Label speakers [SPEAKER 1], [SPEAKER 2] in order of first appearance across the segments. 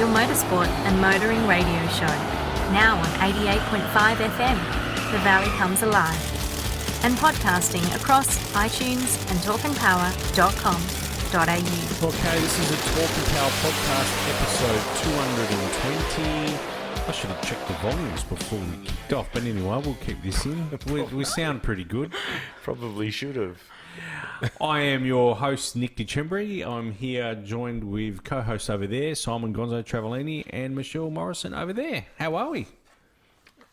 [SPEAKER 1] your motorsport and motoring radio show. Now on 88.5 FM, The Valley Comes Alive. And podcasting across iTunes and talkandpower.com.au.
[SPEAKER 2] Okay, this is a Talk and Power podcast, episode 220. I should have checked the volumes before we kicked off, but anyway, we'll keep this in. We sound pretty good.
[SPEAKER 3] Probably should have.
[SPEAKER 2] I am your host, Nick DeChembri. I'm here joined with co-hosts over there, Simon Gonzo Travellini and Michelle Morrison over there. How are we?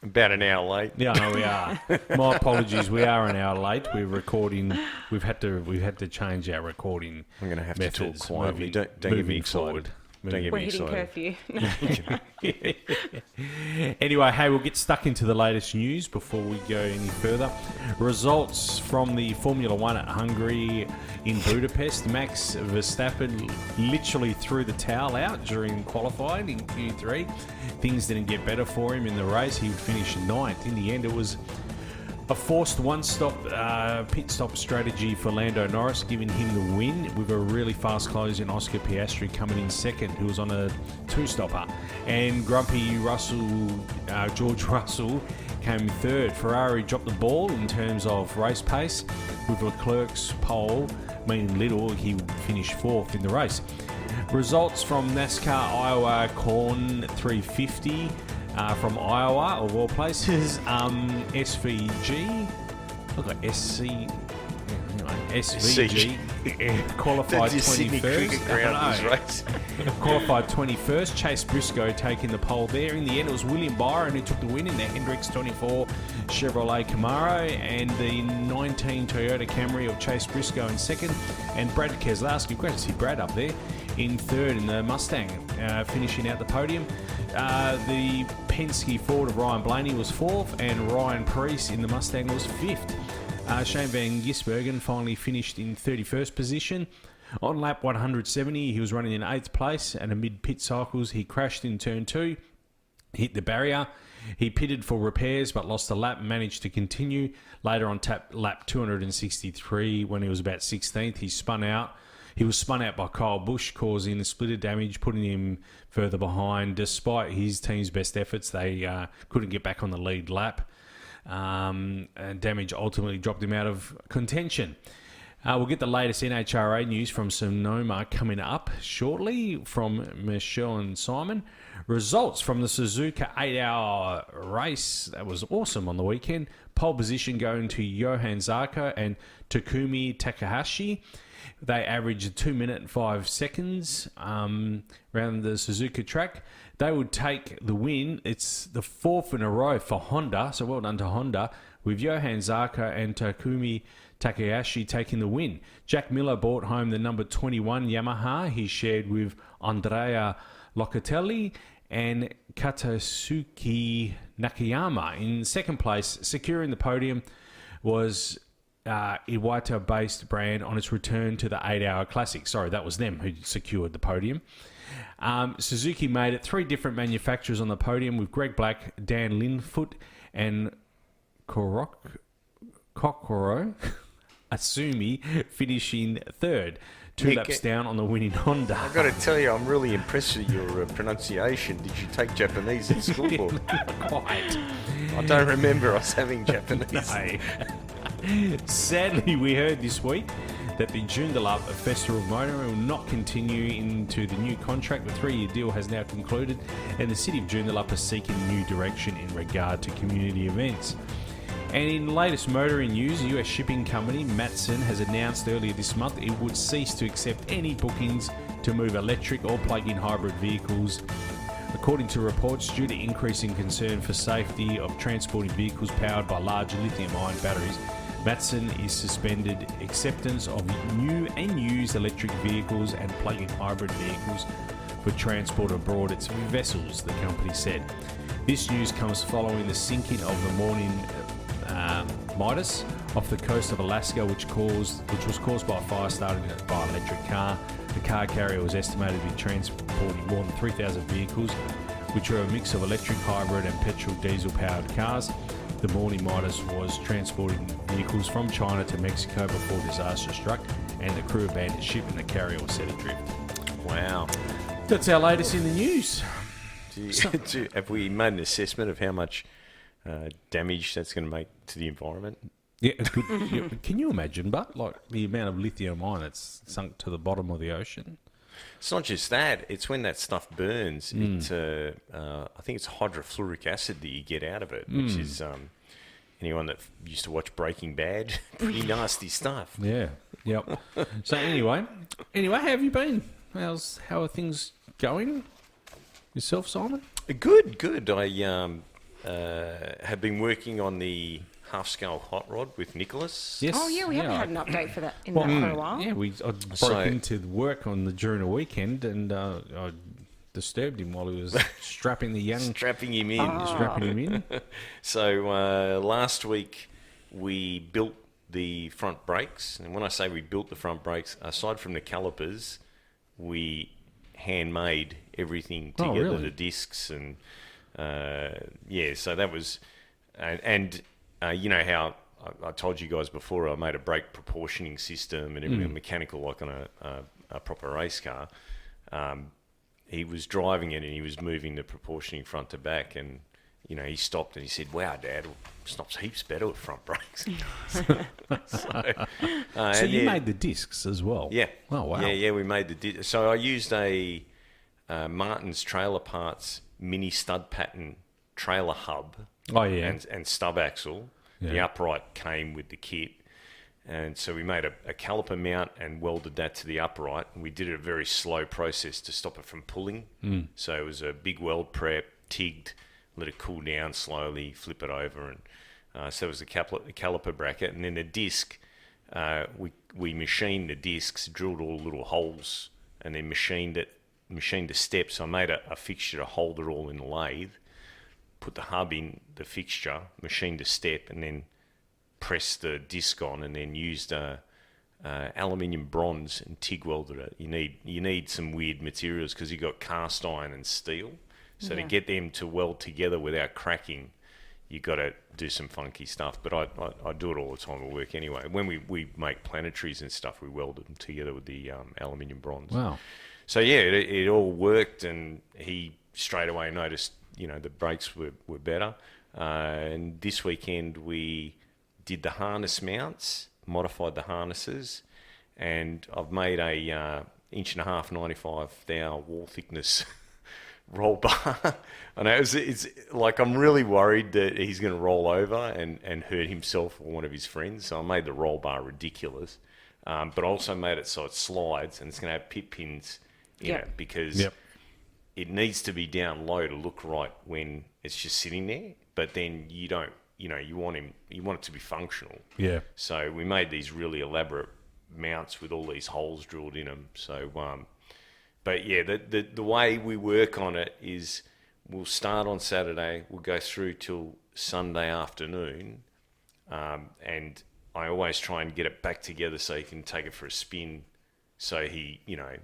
[SPEAKER 3] About an hour late.
[SPEAKER 2] Yeah, no, we are. My apologies. We are an hour late. We're recording. We've had to change our recording.
[SPEAKER 3] I'm going to have
[SPEAKER 2] methods
[SPEAKER 3] to talk quietly. Don't get me excited. Don't get me excited.
[SPEAKER 4] We're hitting curfew.
[SPEAKER 2] Anyway, hey, we'll get stuck into the latest news before we go any further. Results from the Formula One at Hungary in Budapest. Max Verstappen literally threw the towel out during qualifying in Q3. Things didn't get better for him in the race. He finished ninth. In the end, it was a forced one-stop pit stop strategy for Lando Norris, giving him the win with a really fast close in Oscar Piastri coming in second, who was on a two-stopper. And grumpy George Russell came third. Ferrari dropped the ball in terms of race pace, with Leclerc's pole meaning little. He finished fourth in the race. Results from NASCAR Iowa Corn 350. From Iowa, of all places, SVG. Look like SVG qualified 21st. Qualified 21st. Chase Briscoe taking the pole there. In the end, it was William Byron who took the win in the Hendricks 24 Chevrolet Camaro, and the 19 Toyota Camry of Chase Briscoe in second, and Brad Keselowski. Great to see Brad up there in third in the Mustang, finishing out the podium. The Penske Ford of Ryan Blaney was fourth, and Ryan Preece in the Mustang was fifth. Shane Van Gisbergen finally finished in 31st position. On lap 170, he was running in 8th place, and amid pit cycles, he crashed in turn 2, hit the barrier. He pitted for repairs but lost a lap and managed to continue. Later on lap 263, when he was about 16th, he spun out. He was spun out by Kyle Busch, causing a splitter damage, putting him further behind. Despite his team's best efforts, they couldn't get back on the lead lap. And damage ultimately dropped him out of contention. We'll get the latest NHRA news from Sonoma coming up shortly from Michelle and Simon. Results from the Suzuka 8-hour race. That was awesome on the weekend. Pole position going to Johann Zarco and Takumi Takahashi. They averaged 2 minutes and 5 seconds around the Suzuka track. They would take the win. It's the fourth in a row for Honda, so well done to Honda, with Johann Zarco and Takumi Takahashi taking the win. Jack Miller brought home the number 21 Yamaha. He shared with Andrea Locatelli and Katasuki Nakayama. In second place, securing the podium was Iwata-based brand on its return to the 8-hour classic. Sorry, that was them who secured the podium. Suzuki made it 3 different manufacturers on the podium, with Greg Black, Dan Linfoot, and Kokoro Asumi finishing third. 2 laps down on the winning Honda.
[SPEAKER 3] I've got to tell you, I'm really impressed with your pronunciation. Did you take Japanese at school?
[SPEAKER 2] Quite.
[SPEAKER 3] I don't remember us having Japanese.
[SPEAKER 2] No. Sadly, we heard this week that the Joondalup Festival of Motoring will not continue into the new contract. The 3-year deal has now concluded, and the city of Joondalup is seeking a new direction in regard to community events. And in latest motoring news, US shipping company Matson has announced earlier this month it would cease to accept any bookings to move electric or plug-in hybrid vehicles, according to reports, due to increasing concern for safety of transporting vehicles powered by large lithium-ion batteries. Matson is suspended acceptance of new and used electric vehicles and plug-in hybrid vehicles for transport aboard its vessels, the company said. This news comes following the sinking of the Morning Midas off the coast of Alaska, which was caused by a fire starting by an electric car. The car carrier was estimated to be transporting more than 3,000 vehicles, which are a mix of electric, hybrid and petrol diesel-powered cars. The Morning Midas was transporting vehicles from China to Mexico before disaster struck, and the crew abandoned ship and the carrier was set adrift.
[SPEAKER 3] Wow.
[SPEAKER 2] That's our latest in the news.
[SPEAKER 3] Have we made an assessment of how much damage that's going to make to the environment?
[SPEAKER 2] Yeah, it's good. Yeah, can you imagine, like the amount of lithium ion that's sunk to the bottom of the ocean?
[SPEAKER 3] It's not just that. It's when that stuff burns. I think it's hydrofluoric acid that you get out of it, which is anyone that used to watch Breaking Bad, pretty nasty stuff.
[SPEAKER 2] Yeah. Yep. So anyway, how have you been? How are things going? Yourself, Simon?
[SPEAKER 3] Good. I have been working on the half-scale hot rod with Nicholas.
[SPEAKER 2] Yes.
[SPEAKER 4] Oh, yeah, we haven't had an update for that for a while.
[SPEAKER 2] Yeah, I broke into work during a weekend and I disturbed him while he was strapping him in.
[SPEAKER 3] So last week we built the front brakes, and when I say we built the front brakes, aside from the calipers, we handmade everything together,
[SPEAKER 2] really?
[SPEAKER 3] the discs and so that was and you know how I told you guys before I made a brake proportioning system and everything mechanical like on a proper race car. He was driving it and he was moving the proportioning front to back, and you know, he stopped and he said, "Wow, Dad, it stops heaps better with front brakes."
[SPEAKER 2] So you made the discs as well?
[SPEAKER 3] Yeah.
[SPEAKER 2] Oh, wow.
[SPEAKER 3] Yeah, we made the discs. So I used a Martin's Trailer Parts mini stud pattern trailer hub.
[SPEAKER 2] Oh, yeah.
[SPEAKER 3] And stub axle. Yeah. The upright came with the kit. And so we made a caliper mount and welded that to the upright. And we did it a very slow process to stop it from pulling. So it was a big weld prep, tigged, let it cool down slowly, flip it over. And so it was the caliper bracket. And then the disc, we machined the discs, drilled all the little holes, and then machined the steps. So I made a fixture to hold it all in the lathe, put the hub in the fixture, machined a step, and then pressed the disc on, and then used aluminium bronze and TIG welded it. You need some weird materials because you got cast iron and steel. So to get them to weld together without cracking, you got to do some funky stuff. But I do it all the time at work anyway. When we make planetaries and stuff, we welded them together with the aluminium bronze.
[SPEAKER 2] Wow.
[SPEAKER 3] So yeah, it all worked, and he straight away noticed, you know, the brakes were better. And this weekend we did the harness mounts, modified the harnesses, and I've made a 1.5 95 thou wall thickness roll bar. And it's like, I'm really worried that he's going to roll over and hurt himself or one of his friends. So I made the roll bar ridiculous, but I also made it so it slides, and it's going to have pit pins in it, because it needs to be down low to look right when it's just sitting there. But then you don't, you know, you want it to be functional. Yeah. So we made these really elaborate mounts with all these holes drilled in them. So, but yeah, the way we work on it is we'll start on Saturday, we'll go through till Sunday afternoon, and I always try and get it back together so he can take it for a spin. So he, you know,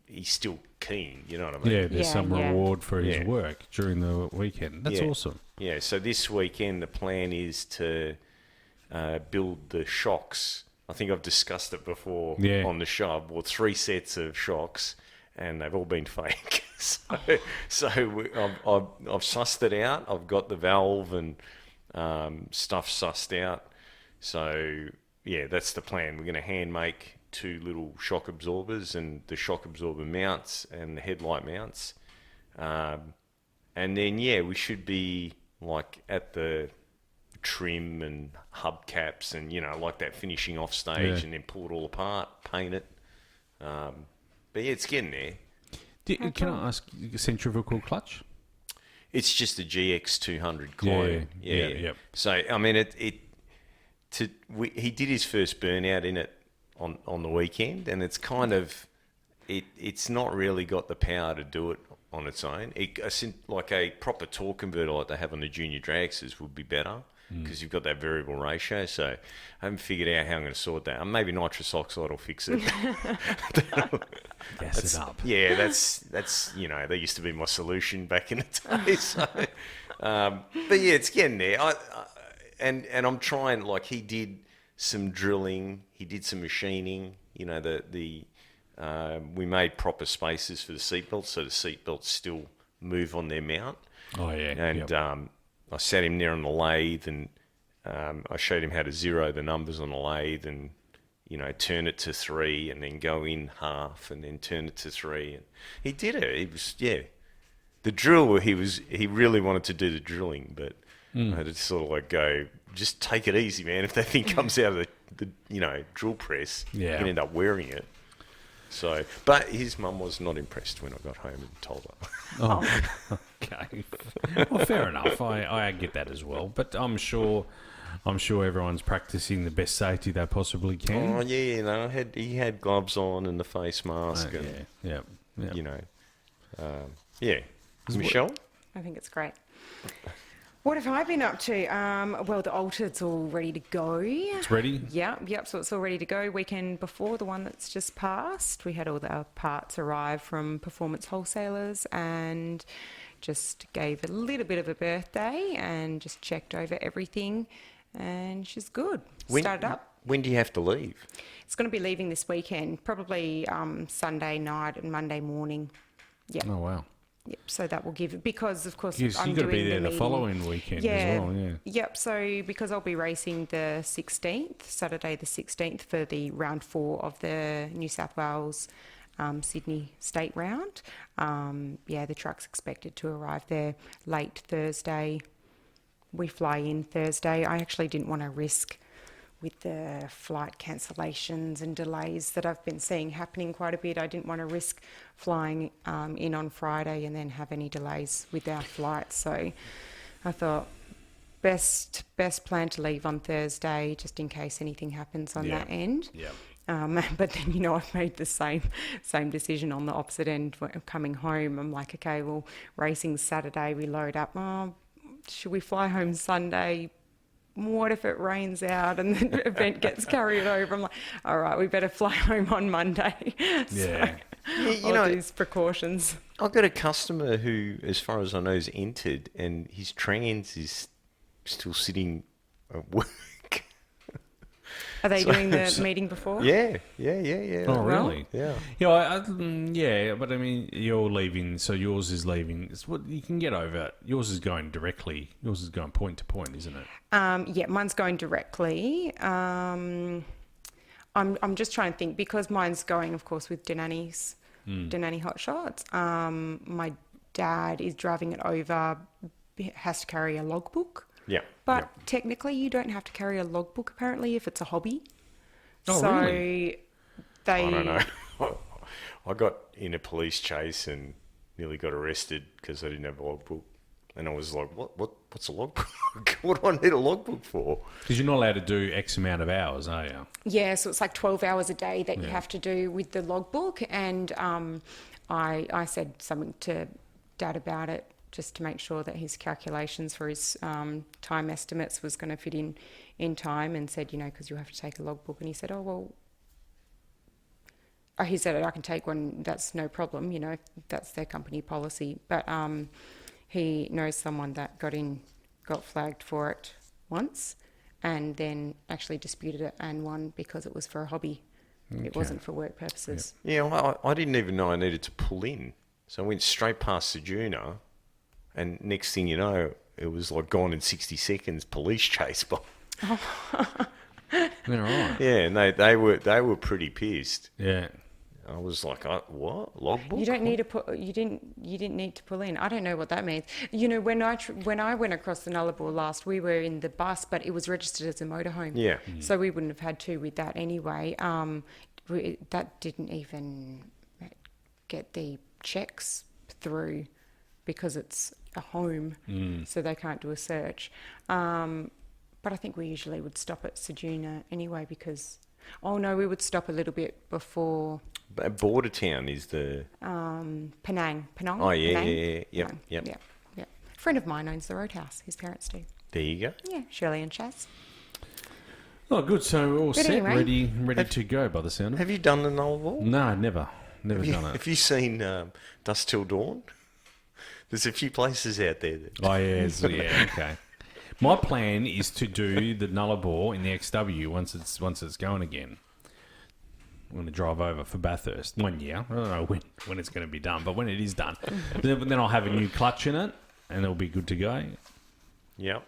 [SPEAKER 3] he's still keen, you know what I mean?
[SPEAKER 2] Yeah, there's some reward for his work during the weekend. That's awesome.
[SPEAKER 3] Yeah, so this weekend the plan is to build the shocks. I think I've discussed it before on the show. I've bought 3 sets of shocks, and they've all been fake. I've sussed it out. I've got the valve and stuff sussed out. So, yeah, that's the plan. We're going to hand make 2 little shock absorbers and the shock absorber mounts and the headlight mounts. And then, we should be like at the trim and hubcaps and, you know, like that finishing off stage, and then pull it all apart, paint it. But yeah, it's getting there.
[SPEAKER 2] Can I ask, centrifugal clutch?
[SPEAKER 3] It's just a GX 200 clone. Yeah. So, I mean, he did his first burnout in it on the weekend, and it's kind of, it's not really got the power to do it on its own. Like a proper torque converter like they have on the junior dragsters would be better, because you've got that variable ratio. So I haven't figured out how I'm going to sort that. Maybe nitrous oxide will fix it.
[SPEAKER 2] Gas it up.
[SPEAKER 3] Yeah, that's you know, that used to be my solution back in the day. So, but yeah, it's getting there. And I'm trying, like, he did some drilling, he did some machining, you know, the We made proper spaces for the seatbelts, so the seatbelts still move on their mount.
[SPEAKER 2] Oh, yeah.
[SPEAKER 3] And I sat him there on the lathe, and I showed him how to zero the numbers on the lathe and, turn it to 3 and then go in half and then turn it to 3. And he did it. He was, the drill, he really wanted to do the drilling, but I had to sort of like go, just take it easy, man. If that thing comes out of the drill press, you can end up wearing it. So, but his mum was not impressed when I got home and told her.
[SPEAKER 2] Oh, okay. Well, fair enough. I get that as well. But I'm sure everyone's practicing the best safety they possibly can.
[SPEAKER 3] Oh yeah, he had gloves on and the face mask.
[SPEAKER 2] Yeah.
[SPEAKER 3] Michelle?
[SPEAKER 4] I think it's great. What have I been up to? Well, the altered's all ready to go.
[SPEAKER 2] It's ready?
[SPEAKER 4] Yep, so it's all ready to go. Weekend before, the one that's just passed, we had all our parts arrive from Performance Wholesalers and just gave a little bit of a birthday and just checked over everything, and she's good. Started up.
[SPEAKER 3] When do you have to leave?
[SPEAKER 4] It's going to be leaving this weekend, probably Sunday night and Monday morning. Yeah.
[SPEAKER 2] Oh, wow.
[SPEAKER 4] Yep, so that will give, because of course
[SPEAKER 2] Yes,
[SPEAKER 4] I'm
[SPEAKER 2] you've got to
[SPEAKER 4] doing
[SPEAKER 2] be there the
[SPEAKER 4] meeting.
[SPEAKER 2] following weekend as well, yeah.
[SPEAKER 4] Yep, so because I'll be racing the 16th, Saturday the 16th, for the round 4 of the New South Wales Sydney State Round. The truck's expected to arrive there late Thursday. We fly in Thursday. I actually didn't want to risk with the flight cancellations and delays that I've been seeing happening quite a bit. I didn't want to risk flying in on Friday and then have any delays with our flight. So I thought best plan to leave on Thursday, just in case anything happens on that end.
[SPEAKER 2] Yeah.
[SPEAKER 4] But then, I've made the same decision on the opposite end. When coming home, I'm like, okay, well, racing's Saturday, we load up. Oh, should we fly home Sunday? What if it rains out and the event gets carried over? I'm like, all right, we better fly home on Monday.
[SPEAKER 2] Yeah.
[SPEAKER 4] All these precautions.
[SPEAKER 3] I've got a customer who, as far as I know, is entered, and his trans is still sitting at work.
[SPEAKER 4] Are they doing the meeting before?
[SPEAKER 3] Yeah.
[SPEAKER 2] Oh, really?
[SPEAKER 3] Yeah.
[SPEAKER 2] But I mean, you're leaving, so yours is leaving. It's what you can get over. Yours is going directly. Yours is going point to point, isn't it?
[SPEAKER 4] Mine's going directly. I'm just trying to think, because mine's going, of course, with Denani Hot Shots. My dad is driving it over, has to carry a logbook.
[SPEAKER 3] Yeah.
[SPEAKER 4] But technically, you don't have to carry a logbook, apparently, if it's a hobby.
[SPEAKER 2] Oh,
[SPEAKER 4] so
[SPEAKER 2] really?
[SPEAKER 3] I don't know. I got in a police chase and nearly got arrested because I didn't have a logbook. And I was like, what's a logbook? What do I need a logbook for?
[SPEAKER 2] Because you're not allowed to do X amount of hours, are you?
[SPEAKER 4] Yeah, so it's like 12 hours a day that you have to do with the logbook. And I said something to Dad about it, just to make sure that his calculations for his time estimates was going to fit in time, and said, because you have to take a logbook. And he said, he said, I can take one, that's no problem, that's their company policy. But he knows someone that got flagged for it once, and then actually disputed it and won because it was for a hobby. Okay. It wasn't for work purposes.
[SPEAKER 3] Yeah, well, I didn't even know I needed to pull in. So I went straight past Sejuna. And next thing you know, it was like gone in 60 seconds, police chase.
[SPEAKER 2] They're right.
[SPEAKER 3] Yeah, and they were pretty pissed.
[SPEAKER 2] Yeah.
[SPEAKER 3] I was like, what? Logbook?
[SPEAKER 4] You don't need to you didn't need to pull in. I don't know what that means. When I went across the Nullarbor last, we were in the bus, but it was registered as a motorhome.
[SPEAKER 3] Yeah.
[SPEAKER 4] So we wouldn't have had to with that anyway. That didn't even get the checks through because it's a home, so they can't do a search. But I think we usually would stop at Sejuna anyway because... Oh, no, we would stop a little bit before...
[SPEAKER 3] Border town is the...
[SPEAKER 4] Penang.
[SPEAKER 3] Oh, yeah,
[SPEAKER 4] Penang?
[SPEAKER 3] yeah. Yep.
[SPEAKER 4] A friend of mine owns the Roadhouse. His parents do.
[SPEAKER 3] There you go.
[SPEAKER 4] Yeah, Shirley and Chaz.
[SPEAKER 2] Oh, good. So we're all
[SPEAKER 4] But
[SPEAKER 2] set,
[SPEAKER 4] anyway,
[SPEAKER 2] ready to go by the sound of it.
[SPEAKER 3] Have you done the Nullarbor?
[SPEAKER 2] No, never done it.
[SPEAKER 3] Have you seen Dusk Till Dawn? There's a few places out there.
[SPEAKER 2] Oh, yeah, okay. My plan is to do the Nullarbor in the XW once it's going again. I'm going to drive over for Bathurst 1 year. I don't know when it's going to be done, but when it is done, then I'll have a new clutch in it, and it'll be good to go.
[SPEAKER 3] Yep.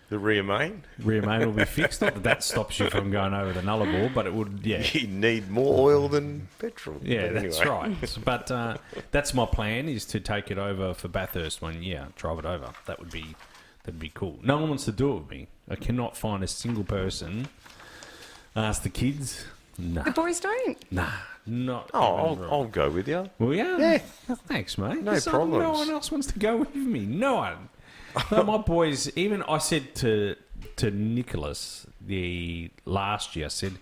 [SPEAKER 3] The rear main?
[SPEAKER 2] Rear main will be fixed. Not that stops you from going over the Nullarbor, but it would, yeah.
[SPEAKER 3] You need more oil than petrol.
[SPEAKER 2] Yeah,
[SPEAKER 3] but
[SPEAKER 2] that's
[SPEAKER 3] anyway.
[SPEAKER 2] right. But that's my plan, is to take it over for Bathurst 1 year, drive it over. That'd be cool. No one wants to do it with me. I cannot find a single person. Ask the kids. Nah.
[SPEAKER 4] The boys don't.
[SPEAKER 2] Nah, not.
[SPEAKER 3] I'll go with you.
[SPEAKER 2] Well, yeah.
[SPEAKER 3] Yeah.
[SPEAKER 2] Thanks, mate.
[SPEAKER 3] No problems.
[SPEAKER 2] No one else wants to go with me. No one. No, my boys, even I said to Nicholas the last year, I said,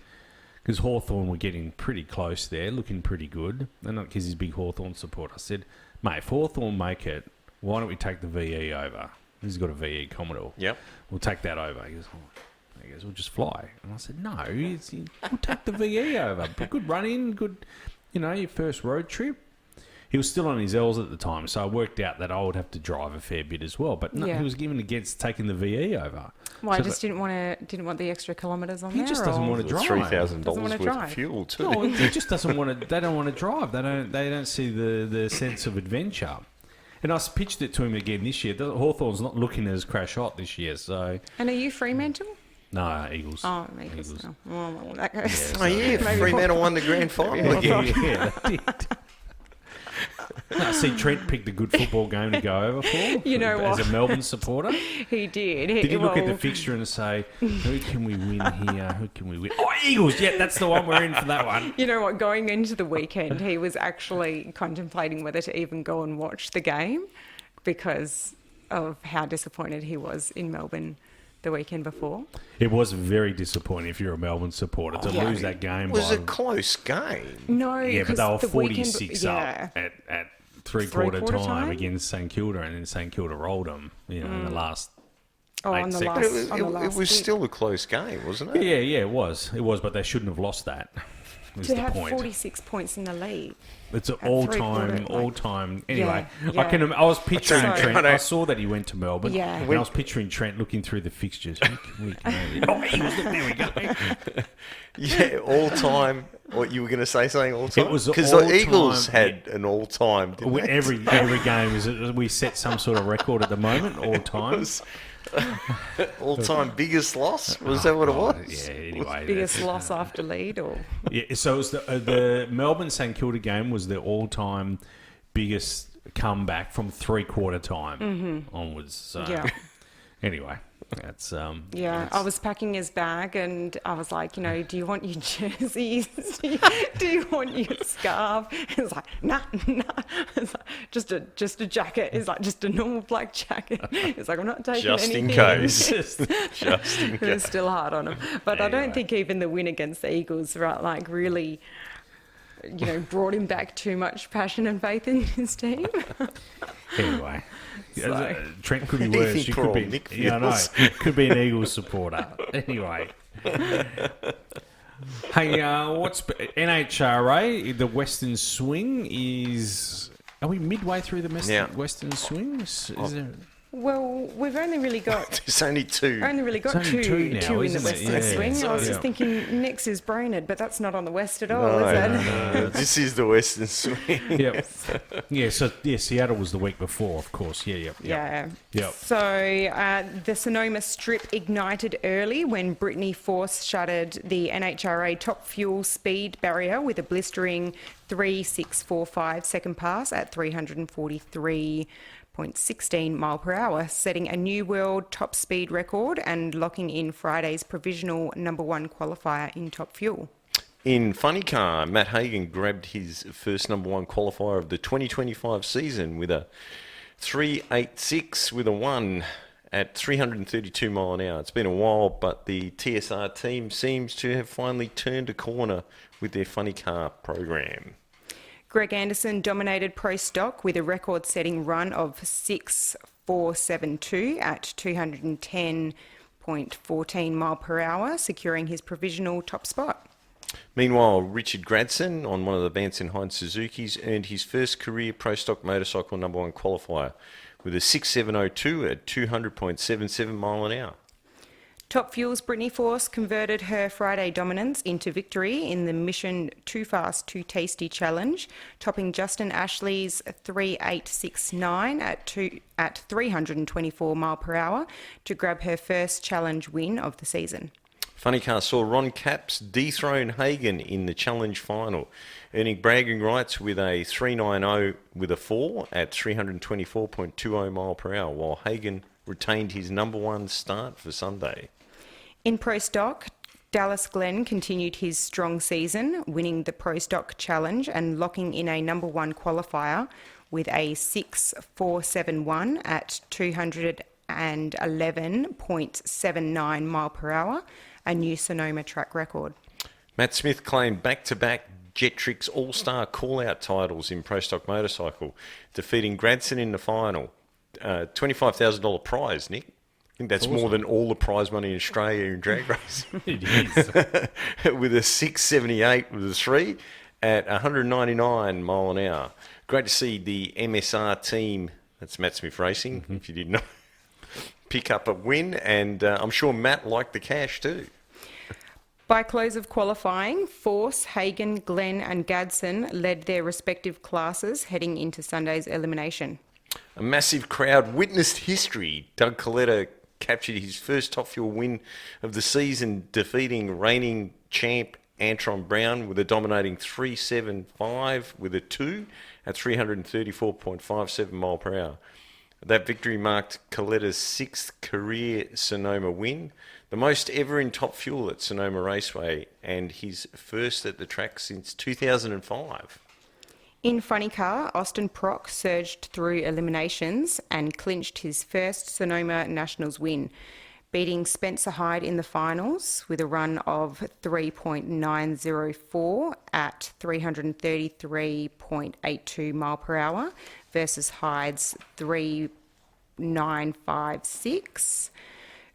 [SPEAKER 2] because Hawthorn were getting pretty close there, looking pretty good, and not because he's a big Hawthorn supporter, I said, mate, if Hawthorn make it, why don't we take the VE over? He's got a VE Commodore. Yep. We'll take that over. He goes, we'll just fly. And I said, no, we'll take the VE over. But good run-in, good, your first road trip. He was still on his L's at the time, so I worked out that I would have to drive a fair bit as well. But no, he was given against taking the VE over.
[SPEAKER 4] Well, I just didn't want the extra kilometres on there.
[SPEAKER 2] He just doesn't want to drive.
[SPEAKER 3] $3,000 worth of fuel too.
[SPEAKER 2] No, he just doesn't want to. They don't want to drive. They don't see the sense of adventure. And I pitched it to him again this year. Hawthorn's not looking as crash hot this year, so.
[SPEAKER 4] And are you Fremantle?
[SPEAKER 2] No, Eagles.
[SPEAKER 4] Oh, Eagles. No. Well, that goes.
[SPEAKER 3] Fremantle won the grand final.
[SPEAKER 2] Yeah, they did. No, see, Trent picked a good football game to go over for.
[SPEAKER 4] You know what?
[SPEAKER 2] As a Melbourne supporter.
[SPEAKER 4] He did.
[SPEAKER 2] Did he look at the fixture and say, who can we win here? Who can we win? Oh, Eagles! Yeah, that's the one. We're in for that one.
[SPEAKER 4] You know what? Going into the weekend, he was actually contemplating whether to even go and watch the game because of how disappointed he was in Melbourne the weekend before.
[SPEAKER 2] It was very disappointing if you're a Melbourne supporter to lose that game.
[SPEAKER 3] It was a close game.
[SPEAKER 4] No,
[SPEAKER 2] yeah, but they were 46
[SPEAKER 4] weekend,
[SPEAKER 2] up at three-quarter time against St Kilda, and then St Kilda rolled them, in the last 8 seconds.
[SPEAKER 3] It was still a close game, wasn't it?
[SPEAKER 2] Yeah, it was. It was, but they shouldn't have lost that.
[SPEAKER 4] To have 46 points in the lead.
[SPEAKER 2] It's an all-time. Anyway,
[SPEAKER 4] yeah.
[SPEAKER 2] I was picturing Trent. I saw that he went to Melbourne.
[SPEAKER 4] Yeah.
[SPEAKER 2] And I was picturing Trent looking through the fixtures. Eagles, there we go.
[SPEAKER 3] Yeah, all-time. What, you were going to say something all-time?
[SPEAKER 2] It was
[SPEAKER 3] because the Eagles had an all-time, didn't they?
[SPEAKER 2] Every game, we set some sort of record at the moment, all-time.
[SPEAKER 3] All-time biggest loss? Was that what it was?
[SPEAKER 2] Yeah, anyway.
[SPEAKER 4] Biggest loss after lead? Or
[SPEAKER 2] yeah, so it was the Melbourne-St Kilda game was the all-time biggest comeback from three-quarter time onwards. So anyway, that's...
[SPEAKER 4] I was packing his bag and I was like, do you want your jerseys? Do you want your scarf? It's like, nah. It's like, just a jacket. It's like, just a normal black jacket. It's like, I'm not taking anything.
[SPEAKER 3] Just in case.
[SPEAKER 4] It was still hard on him. But anyway. I don't think even the win against the Eagles, really... brought him back too much passion and faith in his team.
[SPEAKER 2] Anyway, Trent could be worse. You could be, could be an Eagles supporter. Anyway, hey, what's NHRA? The Western Swing is. Are we midway through the Western Swing? Is there...
[SPEAKER 4] Well, we've only really got...
[SPEAKER 3] There's only two.
[SPEAKER 4] Only really got two now, in the Western Swing. I was just thinking next is Brainerd, but that's not on the West at all, is it?
[SPEAKER 3] No. This is the Western Swing.
[SPEAKER 2] Yep. Seattle was the week before, of course. Yep.
[SPEAKER 4] So the Sonoma Strip ignited early when Brittany Force shattered the NHRA top fuel speed barrier with a blistering 3.645 second pass at 343.16 mile per hour, setting a new world top speed record and locking in Friday's provisional number one qualifier in top fuel.
[SPEAKER 3] In funny car, Matt Hagan grabbed his first number one qualifier of the 2025 season with a 3.86 with a 1 at 332 mile an hour. It's been a while, but the TSR team seems to have finally turned a corner with their funny car program.
[SPEAKER 4] Greg Anderson dominated Pro Stock with a record-setting run of 6.472 at 210.14 mile per hour, securing his provisional top spot.
[SPEAKER 3] Meanwhile, Richard Gradson on one of the Vance & Hines Suzukis earned his first career Pro Stock motorcycle number one qualifier with a 6.702 at 200.77 mile an hour.
[SPEAKER 4] Top Fuel's Brittany Force converted her Friday dominance into victory in the Mission Too Fast, Too Tasty Challenge, topping Justin Ashley's 3:869 at 324 mile per hour to grab her first challenge win of the season.
[SPEAKER 3] Funny Car saw Ron Capps dethrone Hagen in the challenge final, earning bragging rights with a 390 with a 4 at 324.20 mile per hour, while Hagen retained his number one start for Sunday.
[SPEAKER 4] In Pro Stock, Dallas Glenn continued his strong season, winning the Pro Stock Challenge and locking in a number one qualifier with a 6.471 at 211.79 mile per hour, a new Sonoma track record.
[SPEAKER 3] Matt Smith claimed back-to-back Jetrix All-Star call-out titles in Pro Stock Motorcycle, defeating Gradson in the final. $25,000 prize, Nick. I think that's more than all the prize money in Australia in drag race.
[SPEAKER 2] It is.
[SPEAKER 3] With a 678 with a 3 at 199 mile an hour. Great to see the MSR team, that's Matt Smith Racing, if you didn't know, pick up a win, and I'm sure Matt liked the cash too.
[SPEAKER 4] By close of qualifying, Force, Hagen, Glenn and Gadsden led their respective classes heading into Sunday's elimination.
[SPEAKER 3] A massive crowd witnessed history. Doug Coletta captured his first Top Fuel win of the season, defeating reigning champ Antron Brown with a dominating 3.75 with a 2 at 334.57 mile per hour. That victory marked Coletta's 6th career Sonoma win, the most ever in Top Fuel at Sonoma Raceway, and his first at the track since 2005.
[SPEAKER 4] In Funny Car, Austin Prock surged through eliminations and clinched his first Sonoma Nationals win, beating Spencer Hyde in the finals with a run of 3.904 at 333.82 mile per hour versus Hyde's 3.956.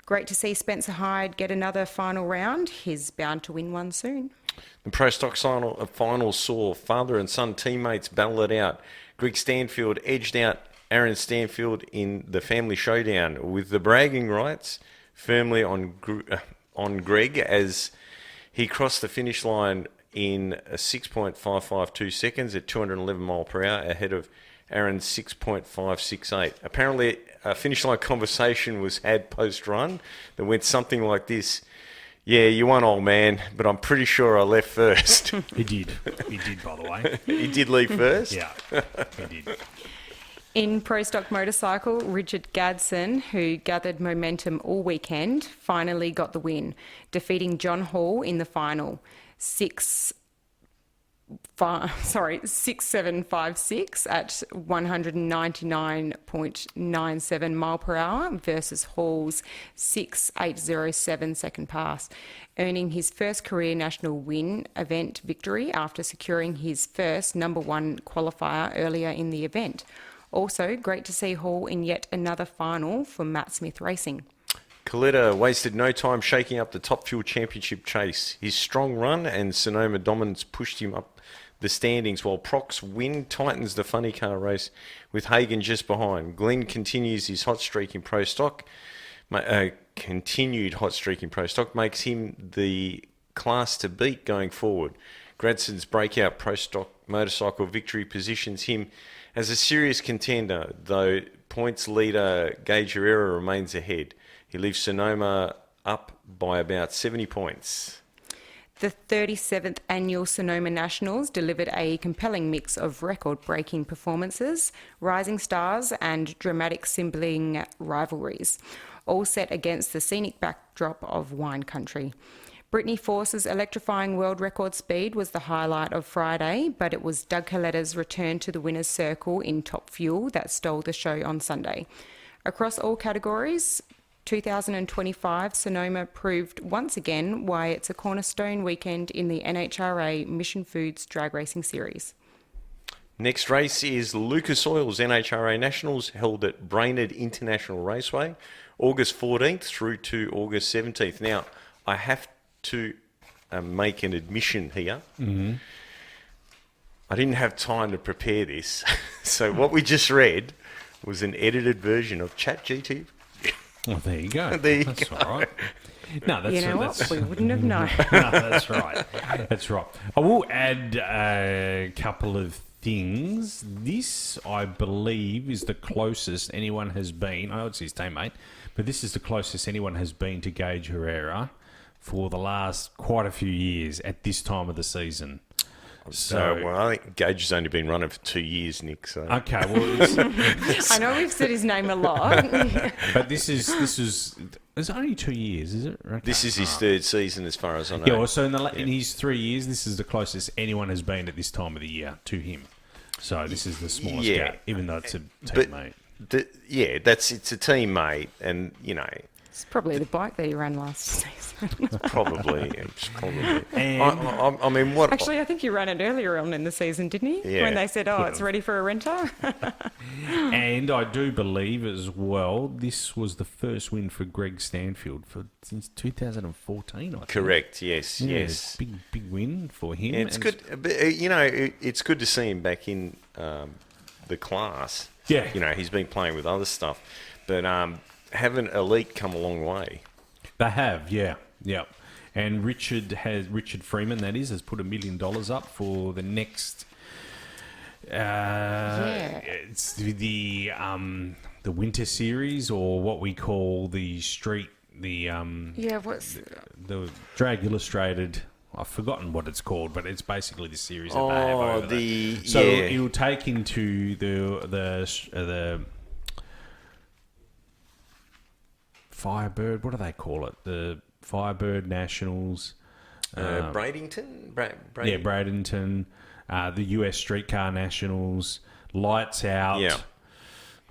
[SPEAKER 4] Great to see Spencer Hyde get another final round. He's bound to win one soon.
[SPEAKER 3] The Pro Stock final saw father and son teammates battle it out. Greg Stanfield edged out Aaron Stanfield in the family showdown, with the bragging rights firmly on Greg as he crossed the finish line in 6.552 seconds at 211 mile per hour ahead of Aaron's 6.568. Apparently, a finish line conversation was had post-run that went something like this. Yeah, you won, old man, but I'm pretty sure I left first.
[SPEAKER 2] He did. He did, by the way.
[SPEAKER 3] He did leave first?
[SPEAKER 2] Yeah, he did.
[SPEAKER 4] In Pro Stock Motorcycle, Richard Gadsden, who gathered momentum all weekend, finally got the win, defeating John Hall in the final. 6.756 at 199.97 mile per hour versus Hall's 6.807 second pass, earning his first career national win event victory after securing his first number one qualifier earlier in the event. Also, great to see Hall in yet another final for Matt Smith Racing.
[SPEAKER 3] Coletta wasted no time shaking up the Top Fuel Championship chase. His strong run and Sonoma dominance pushed him up the standings, while Proc's win tightens the Funny Car race with Hagen just behind. Glenn continues his hot streak in Pro Stock. Continued hot streak in Pro Stock makes him the class to beat going forward. Gradson's breakout Pro Stock motorcycle victory positions him as a serious contender, though points leader Gage Herrera remains ahead. He leaves Sonoma up by about 70 points.
[SPEAKER 4] The 37th Annual Sonoma Nationals delivered a compelling mix of record-breaking performances, rising stars and dramatic sibling rivalries, all set against the scenic backdrop of wine country. Brittany Force's electrifying world record speed was the highlight of Friday, but it was Doug Coletta's return to the winner's circle in Top Fuel that stole the show on Sunday. Across all categories, 2025 Sonoma proved once again why it's a cornerstone weekend in the NHRA Mission Foods Drag Racing Series.
[SPEAKER 3] Next race is Lucas Oil's NHRA Nationals, held at Brainerd International Raceway, August 14th through to August 17th. Now, I have to make an admission here. Mm-hmm. I didn't have time to prepare this. So what we just read was an edited version of ChatGPT.
[SPEAKER 2] Well, there you go.
[SPEAKER 3] There you
[SPEAKER 2] That's
[SPEAKER 3] go.
[SPEAKER 2] all right. No, that's
[SPEAKER 4] You know
[SPEAKER 2] that's,
[SPEAKER 4] what? We wouldn't have known.
[SPEAKER 2] No, that's right. That's right. I will add a couple of things. This, I believe, is the closest anyone has been. I know it's his teammate, but this is the closest anyone has been to Gage IHRA for the last quite a few years at this time of the season. So,
[SPEAKER 3] well, I think Gage has only been running for 2 years, Nick. So
[SPEAKER 2] okay, well,
[SPEAKER 4] I know we've said his name a lot.
[SPEAKER 2] but this is it's only 2 years, is it? Okay.
[SPEAKER 3] this is his third season, as far as I know.
[SPEAKER 2] Yeah, well, so in his 3 years, this is the closest anyone has been at this time of the year to him. So this is the smallest gap, even though it's a teammate.
[SPEAKER 3] It's a teammate, and
[SPEAKER 4] It's probably the bike that he ran last season.
[SPEAKER 3] probably.
[SPEAKER 2] And
[SPEAKER 3] I mean, what?
[SPEAKER 4] Actually, I think he ran it earlier on in the season, didn't he?
[SPEAKER 3] Yeah.
[SPEAKER 4] When they said, it's ready for a renter.
[SPEAKER 2] And I do believe as well, this was the first win for Greg Stanfield since 2014. I think.
[SPEAKER 3] Correct. Yes.
[SPEAKER 2] Yeah,
[SPEAKER 3] Yes.
[SPEAKER 2] big win for him.
[SPEAKER 3] And it's good. But, it's good to see him back in the class.
[SPEAKER 2] Yeah.
[SPEAKER 3] He's been playing with other stuff, but having Elite come a long way.
[SPEAKER 2] They have, yeah. And Richard Freeman, that is, has put $1 million up for the next. It's the winter series, or what we call the street,
[SPEAKER 4] What's...
[SPEAKER 2] the Drag Illustrated. I've forgotten what it's called, but it's basically the series that they have over there. So it'll take into the Firebird. What do they call it? The Firebird Nationals.
[SPEAKER 3] Bradenton?
[SPEAKER 2] Yeah, Bradenton. The US Streetcar Nationals. Lights Out.
[SPEAKER 3] Yeah.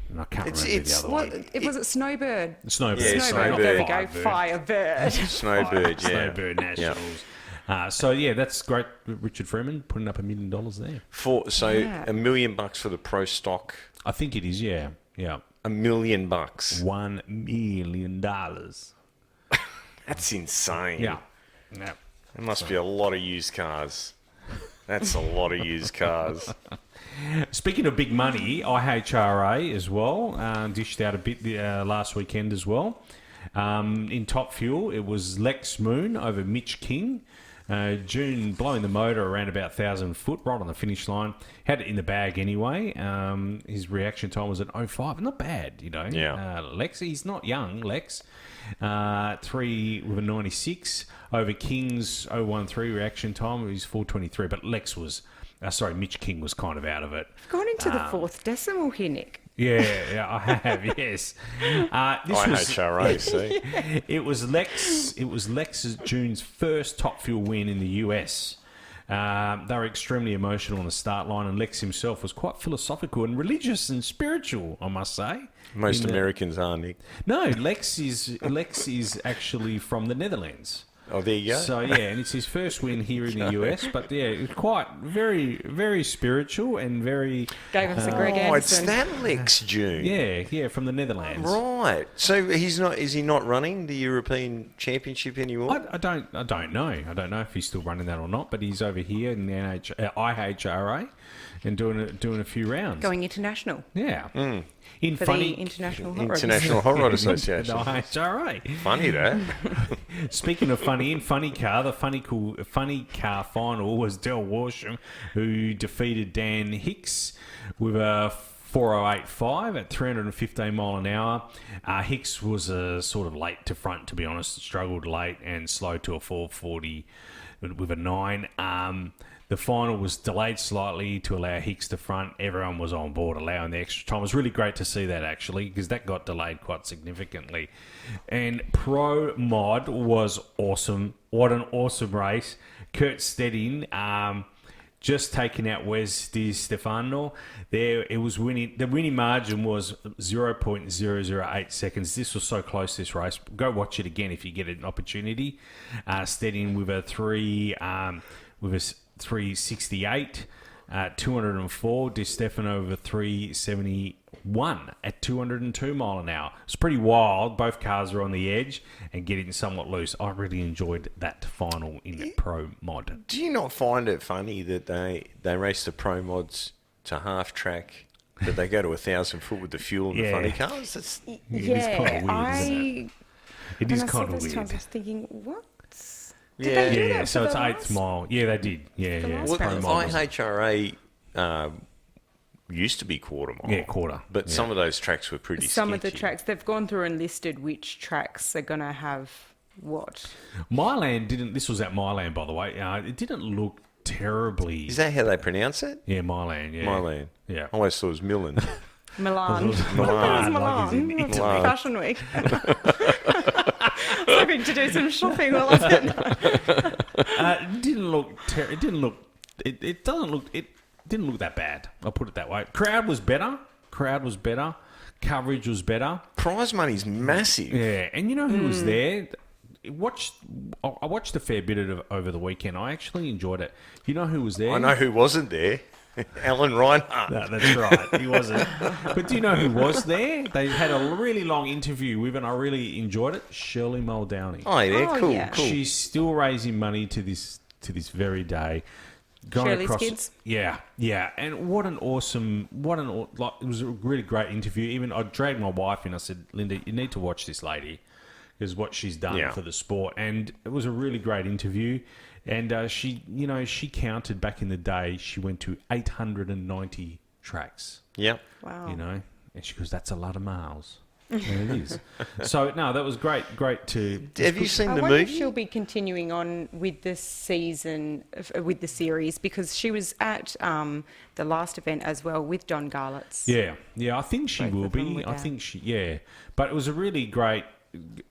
[SPEAKER 2] And I can't remember the other one.
[SPEAKER 4] Was it Snowbird?
[SPEAKER 2] Snowbird.
[SPEAKER 3] Yeah, Snowbird.
[SPEAKER 4] There we go. Firebird.
[SPEAKER 3] Snowbird, yeah.
[SPEAKER 2] Snowbird Nationals. That's great. Richard Freeman putting up $1 million there.
[SPEAKER 3] $1 million for the pro stock.
[SPEAKER 2] I think it is, yeah.
[SPEAKER 3] $1 million.
[SPEAKER 2] $1 million.
[SPEAKER 3] That's insane.
[SPEAKER 2] Yeah.
[SPEAKER 3] There must be a lot of used cars. That's a lot of used cars.
[SPEAKER 2] Speaking of big money, IHRA as well dished out a bit last weekend as well. In Top Fuel, it was Lex Moon over Mitch King. June blowing the motor around about 1,000 foot, right on the finish line. Had it in the bag anyway. His reaction time was at 05. Not bad,
[SPEAKER 3] Yeah.
[SPEAKER 2] Lex, he's not young, Lex. 3 with a 96 over King's 013 reaction time. It was 4:23, but Mitch King was kind of out of it.
[SPEAKER 4] Gone into the fourth decimal here, Nick.
[SPEAKER 2] Yeah, I have. Yes,
[SPEAKER 3] IHRA, see.
[SPEAKER 2] It was Lex's June's first Top Fuel win in the US. They were extremely emotional on the start line, and Lex himself was quite philosophical and religious and spiritual, I must say.
[SPEAKER 3] Most Americans are, Nick.
[SPEAKER 2] No, Lex is actually from the Netherlands.
[SPEAKER 3] Oh, there you go.
[SPEAKER 2] So, and it's his first win here in the US. But, it's quite very, very spiritual and very...
[SPEAKER 4] Gave us a Greg Anderson.
[SPEAKER 3] It's that Lex June.
[SPEAKER 2] Yeah, from the Netherlands.
[SPEAKER 3] Right. So is he not running the European Championship anymore?
[SPEAKER 2] I don't know. I don't know if he's still running that or not, but he's over here in the IHRA and doing a few rounds.
[SPEAKER 4] Going international.
[SPEAKER 2] Yeah.
[SPEAKER 3] Mm.
[SPEAKER 4] For the International
[SPEAKER 3] Hot Rod Association.
[SPEAKER 2] The IHRA.
[SPEAKER 3] Funny that.
[SPEAKER 2] Speaking of funny, in Funny Car, the funny car final was Del Warsham, who defeated Dan Hicks with a 4:08.5 at 315 mile an hour. Hicks was sort of late to front, to be honest. Struggled late and slow to a 4:40 with a 9. The final was delayed slightly to allow Hicks to front. Everyone was on board, allowing the extra time. It was really great to see that, actually, because that got delayed quite significantly. And Pro Mod was awesome. What an awesome race. Kurt Stedding just taking out Wes Di Stefano. There, it was winning. The winning margin was 0.008 seconds. This was so close, this race. Go watch it again if you get an opportunity. Stedding with a 368 at 204. Di Stefano over 371 at 202 mile an hour. It's pretty wild. Both cars are on the edge and getting somewhat loose. I really enjoyed that final in the Pro Mod.
[SPEAKER 3] Do you not find it funny that they race the Pro Mods to half track, but they go to 1,000 foot with the fuel and the funny cars?
[SPEAKER 2] It's kind of weird, isn't it? It is
[SPEAKER 4] And I saw
[SPEAKER 2] kind of
[SPEAKER 4] those times, I
[SPEAKER 2] weird.
[SPEAKER 4] was thinking, what? Did
[SPEAKER 3] Yeah.
[SPEAKER 4] they do
[SPEAKER 2] Yeah,
[SPEAKER 4] that
[SPEAKER 2] so
[SPEAKER 4] for
[SPEAKER 2] it's
[SPEAKER 4] the
[SPEAKER 2] 8th mile. Yeah, they did. Yeah,
[SPEAKER 4] the
[SPEAKER 2] yeah.
[SPEAKER 4] last
[SPEAKER 3] Well,
[SPEAKER 4] Pro
[SPEAKER 2] Pro mile was-
[SPEAKER 3] IHRA used to be quarter mile.
[SPEAKER 2] Yeah, quarter.
[SPEAKER 3] But
[SPEAKER 2] Yeah.
[SPEAKER 3] some of those tracks were pretty
[SPEAKER 4] Some of the
[SPEAKER 3] sketchy.
[SPEAKER 4] tracks, they've gone through and listed which tracks are going to have what.
[SPEAKER 2] Milan didn't. This was at Milan, by the way. It didn't look terribly.
[SPEAKER 3] Is that how they pronounce it?
[SPEAKER 2] Yeah, Milan. Yeah,
[SPEAKER 3] Milan.
[SPEAKER 2] Yeah.
[SPEAKER 3] I always thought it was Milan.
[SPEAKER 4] Milan.
[SPEAKER 3] Milan,
[SPEAKER 4] Milan.
[SPEAKER 2] like he's in
[SPEAKER 4] It's
[SPEAKER 3] Italy.
[SPEAKER 4] Fashion Week. Hoping to do some shopping while I'm
[SPEAKER 2] It didn't look. It didn't look. It doesn't look. It didn't look that bad. I'll put it that way. Crowd was better. Coverage was better.
[SPEAKER 3] Prize money's massive.
[SPEAKER 2] Yeah, and you know who was there? I watched a fair bit of it over the weekend. I actually enjoyed it. You know who was there?
[SPEAKER 3] I know who wasn't there. Alan Reinhardt.
[SPEAKER 2] No, that's right. He wasn't. But do you know who was there? They had a really long interview with, and I really enjoyed it. Shirley Muldowney.
[SPEAKER 3] Oh, yeah,
[SPEAKER 4] Oh,
[SPEAKER 3] cool,
[SPEAKER 4] yeah.
[SPEAKER 3] cool.
[SPEAKER 2] She's still raising money to this very day. Going
[SPEAKER 4] Shirley's kids?
[SPEAKER 2] Yeah, yeah. And it was a really great interview. Even I dragged my wife in. I said, Linda, you need to watch this lady because what she's done
[SPEAKER 3] Yeah.
[SPEAKER 2] for the sport. And it was a really great interview. And she counted back in the day. She went to 890 tracks.
[SPEAKER 3] Yep.
[SPEAKER 4] Wow.
[SPEAKER 2] And she goes, "That's a lot of miles." And it is. So no, that was great to.
[SPEAKER 3] Have you seen
[SPEAKER 4] I
[SPEAKER 3] the
[SPEAKER 4] wonder if
[SPEAKER 3] movie?
[SPEAKER 4] she'll be continuing on with this season, with the series, because she was at the last event as well with Don Garlitz.
[SPEAKER 2] Yeah. I think she
[SPEAKER 4] Both
[SPEAKER 2] will
[SPEAKER 4] of them
[SPEAKER 2] be.
[SPEAKER 4] were
[SPEAKER 2] I
[SPEAKER 4] there.
[SPEAKER 2] think she. But it was a really great.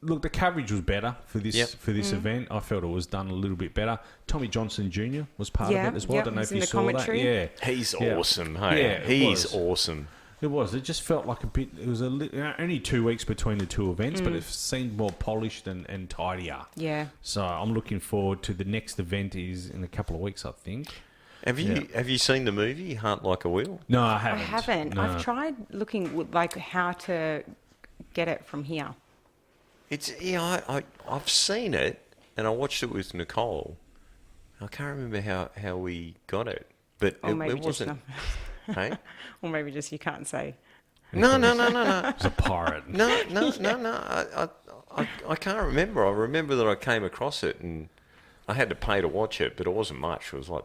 [SPEAKER 2] Look, the coverage was better for this
[SPEAKER 3] Yep.
[SPEAKER 2] event. I felt it was done a little bit better. Tommy Johnson Jr. was part
[SPEAKER 4] Yeah,
[SPEAKER 2] of it as well.
[SPEAKER 4] yeah,
[SPEAKER 2] I don't know
[SPEAKER 4] he's
[SPEAKER 2] if
[SPEAKER 4] in
[SPEAKER 2] you
[SPEAKER 4] the
[SPEAKER 2] saw
[SPEAKER 4] commentary.
[SPEAKER 2] that. Yeah,
[SPEAKER 3] He's
[SPEAKER 2] Yeah.
[SPEAKER 3] awesome, hey?
[SPEAKER 2] Yeah, it
[SPEAKER 3] He's
[SPEAKER 2] was.
[SPEAKER 3] awesome.
[SPEAKER 2] It was. It just felt like a bit. It was only 2 weeks between the two events, but it seemed more polished and tidier.
[SPEAKER 4] Yeah.
[SPEAKER 2] So I'm looking forward to the next event. Is in a couple of weeks, I think.
[SPEAKER 3] Have you seen the movie Heart Like a Wheel?
[SPEAKER 2] No, I
[SPEAKER 4] I
[SPEAKER 2] haven't.
[SPEAKER 4] haven't.
[SPEAKER 2] No.
[SPEAKER 4] I've tried looking like how to get it from here.
[SPEAKER 3] I've seen it and I watched it with Nicole. I can't remember how we got it, but
[SPEAKER 4] Or
[SPEAKER 3] it
[SPEAKER 4] maybe just
[SPEAKER 3] wasn't. Hey?
[SPEAKER 4] Or maybe just you can't say.
[SPEAKER 3] No.
[SPEAKER 2] It's a pirate.
[SPEAKER 3] No. I can't remember. I remember that I came across it and I had to pay to watch it, but it wasn't much. It was like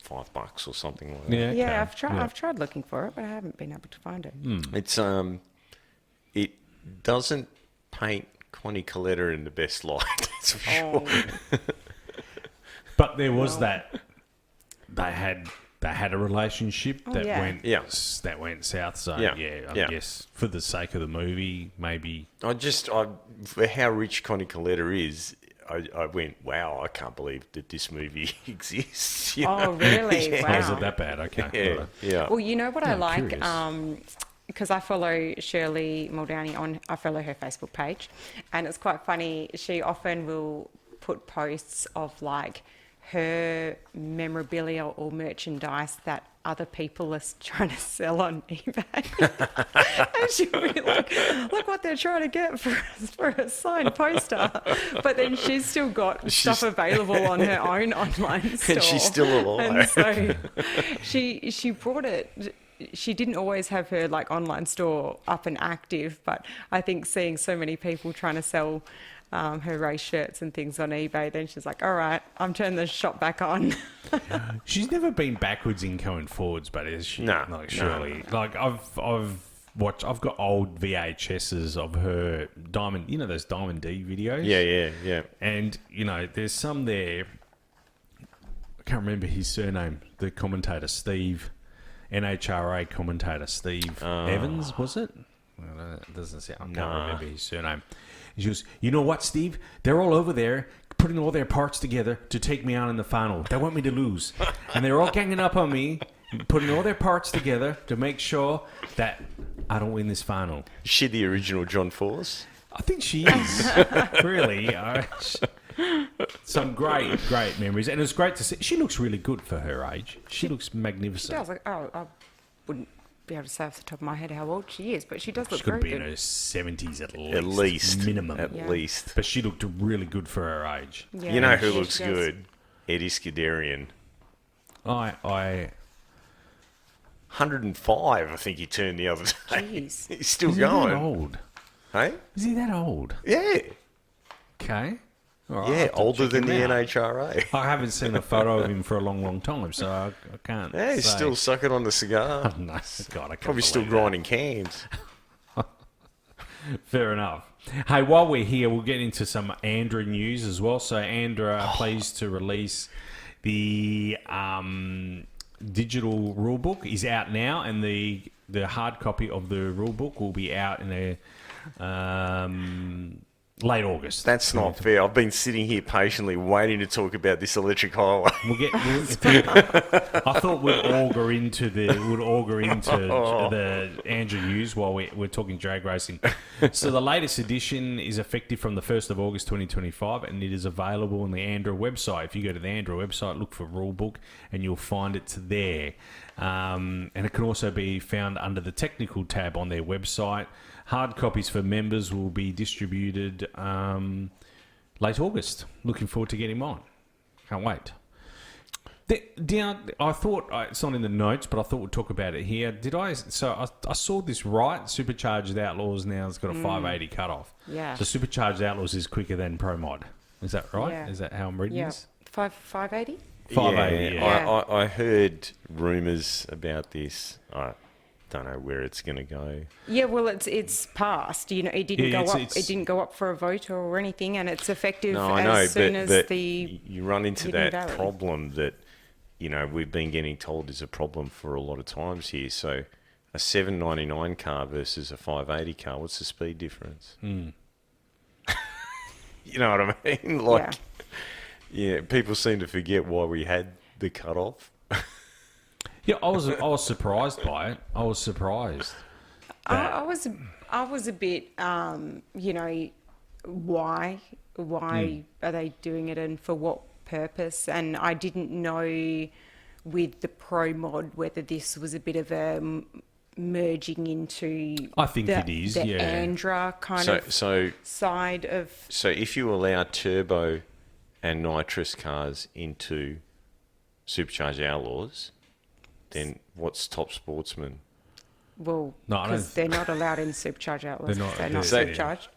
[SPEAKER 3] $5 or something like that.
[SPEAKER 2] Yeah, okay.
[SPEAKER 4] Yeah, I've tried.
[SPEAKER 2] Yeah.
[SPEAKER 4] I've tried looking for it, but I haven't been able to find it.
[SPEAKER 3] It's it doesn't paint Connie Coletta in the best light. That's for sure.
[SPEAKER 4] Oh,
[SPEAKER 2] But there was that they had a relationship that
[SPEAKER 4] yeah.
[SPEAKER 2] went south. So
[SPEAKER 3] Yeah.
[SPEAKER 2] I
[SPEAKER 3] Yeah.
[SPEAKER 2] guess for the sake of the movie, maybe.
[SPEAKER 3] For how rich Connie Coletta is, I went, wow, I can't believe that this movie exists. you
[SPEAKER 4] Oh,
[SPEAKER 3] know?
[SPEAKER 4] really?
[SPEAKER 3] Yeah.
[SPEAKER 4] Wow.
[SPEAKER 2] Was it that bad? Okay.
[SPEAKER 3] Yeah,
[SPEAKER 2] Right.
[SPEAKER 3] yeah.
[SPEAKER 4] Well, you know what I
[SPEAKER 2] I'm
[SPEAKER 4] like,
[SPEAKER 2] curious.
[SPEAKER 4] because I follow Shirley Muldowney I follow her Facebook page, and it's quite funny. She often will put posts of like her memorabilia or merchandise that other people are trying to sell on eBay. And she'll be like, look what they're trying to get for a signed poster. But then she's still got stuff available on her own online store.
[SPEAKER 3] And she's still alive.
[SPEAKER 4] And so she brought it. She didn't always have her like online store up and active, but I think seeing so many people trying to sell her race shirts and things on eBay, then she's like, all right, I'm turning the shop back on.
[SPEAKER 2] She's never been backwards in going forwards, but is she?
[SPEAKER 3] No,
[SPEAKER 2] Like,
[SPEAKER 3] no.
[SPEAKER 2] surely. Like I've I've got old VHSs of her Diamond, those Diamond D videos.
[SPEAKER 3] Yeah.
[SPEAKER 2] And, there's some there. I can't remember his surname. The commentator, Steve, NHRA commentator, Steve Evans, was it? Well, it doesn't sound, I can't remember his surname. He goes, you know what, Steve? They're all over there putting all their parts together to take me on in the final. They want me to lose. And they're all ganging up on me, putting all their parts together to make sure that I don't win this final.
[SPEAKER 3] Is she the original John Force?
[SPEAKER 2] I think she is. Really. Some great memories. And it was great to see. She looks really good for her age. She looks magnificent.
[SPEAKER 4] I was like, I wouldn't be able to say off the top of my head how old she is, but she does look
[SPEAKER 2] She could
[SPEAKER 4] very
[SPEAKER 2] be in
[SPEAKER 4] good.
[SPEAKER 2] her 70s at least.
[SPEAKER 3] At least.
[SPEAKER 2] Minimum.
[SPEAKER 3] At
[SPEAKER 4] Yeah.
[SPEAKER 3] least.
[SPEAKER 2] But she looked really good for her age.
[SPEAKER 4] Yeah,
[SPEAKER 3] You know who
[SPEAKER 4] yeah,
[SPEAKER 3] looks
[SPEAKER 4] she does.
[SPEAKER 3] good? Eddie Scuderian.
[SPEAKER 2] I
[SPEAKER 3] 105, I think he turned the other day.
[SPEAKER 4] Jeez.
[SPEAKER 3] He's still
[SPEAKER 2] is he that
[SPEAKER 3] going.
[SPEAKER 2] old?
[SPEAKER 3] Hey?
[SPEAKER 2] Is he that old?
[SPEAKER 3] Yeah.
[SPEAKER 2] Okay. All right, I'll
[SPEAKER 3] Yeah,
[SPEAKER 2] have to
[SPEAKER 3] older
[SPEAKER 2] check
[SPEAKER 3] than the
[SPEAKER 2] him out.
[SPEAKER 3] NHRA.
[SPEAKER 2] I haven't seen a photo of him for a long, long time, so I can't.
[SPEAKER 3] Yeah, he's
[SPEAKER 2] say.
[SPEAKER 3] still sucking on the cigar.
[SPEAKER 2] Oh, no, God, I can't
[SPEAKER 3] Probably still
[SPEAKER 2] believe that.
[SPEAKER 3] grinding cans.
[SPEAKER 2] Fair enough. Hey, while we're here, we'll get into some ANDRA news as well. So ANDRA are pleased to release the digital rulebook is out now, and the hard copy of the rulebook will be out in late August.
[SPEAKER 3] That's not fair. I've been sitting here patiently waiting to talk about this electric highway.
[SPEAKER 2] I thought we'd auger into the ANDRA news while we're talking drag racing. So the latest edition is effective from the 1st of August 2025, and it is available on the ANDRA website. If you go to the ANDRA website, look for rulebook, and you'll find it there. And it can also be found under the technical tab on their website. Hard copies for members will be distributed late August. Looking forward to getting mine. Can't wait. I thought it's not in the notes, but I thought we'd talk about it here. So I saw this right. Supercharged Outlaws now has got a 580 cutoff.
[SPEAKER 4] Yeah.
[SPEAKER 2] So Supercharged Outlaws is quicker than Pro Mod. Is that right?
[SPEAKER 4] Yeah.
[SPEAKER 2] Is that how I'm reading this?
[SPEAKER 4] 580?
[SPEAKER 2] 580. Yeah.
[SPEAKER 3] I heard rumours about this. I don't know where it's going to go.
[SPEAKER 4] Yeah, well, it's passed. You know, it didn't go up.
[SPEAKER 2] it's-
[SPEAKER 4] It didn't go up for a vote or anything, and it's effective
[SPEAKER 3] No, I know,
[SPEAKER 4] as soon as
[SPEAKER 3] but
[SPEAKER 4] the
[SPEAKER 3] you run into
[SPEAKER 4] Hidden
[SPEAKER 3] that
[SPEAKER 4] Valley.
[SPEAKER 3] problem that, we've been getting told is a problem for a lot of times here. So a 799 car versus a 580 car, what's the speed difference? You know what I mean? Yeah, people seem to forget why we had the cutoff.
[SPEAKER 2] Yeah, I was surprised by it. I was surprised.
[SPEAKER 4] I was a bit, why are they doing it and for what purpose? And I didn't know with the Pro Mod whether this was a bit of a merging into
[SPEAKER 2] I think it is,
[SPEAKER 4] the
[SPEAKER 2] yeah.
[SPEAKER 4] ANDRA kind of side of.
[SPEAKER 3] So if you allow turbo and nitrous cars into Supercharged Outlaws, then what's Top Sportsman?
[SPEAKER 4] Well,
[SPEAKER 2] No, I
[SPEAKER 4] because
[SPEAKER 2] don't-
[SPEAKER 4] they're not allowed in supercharged outlets. They're not
[SPEAKER 2] they're-
[SPEAKER 4] supercharged.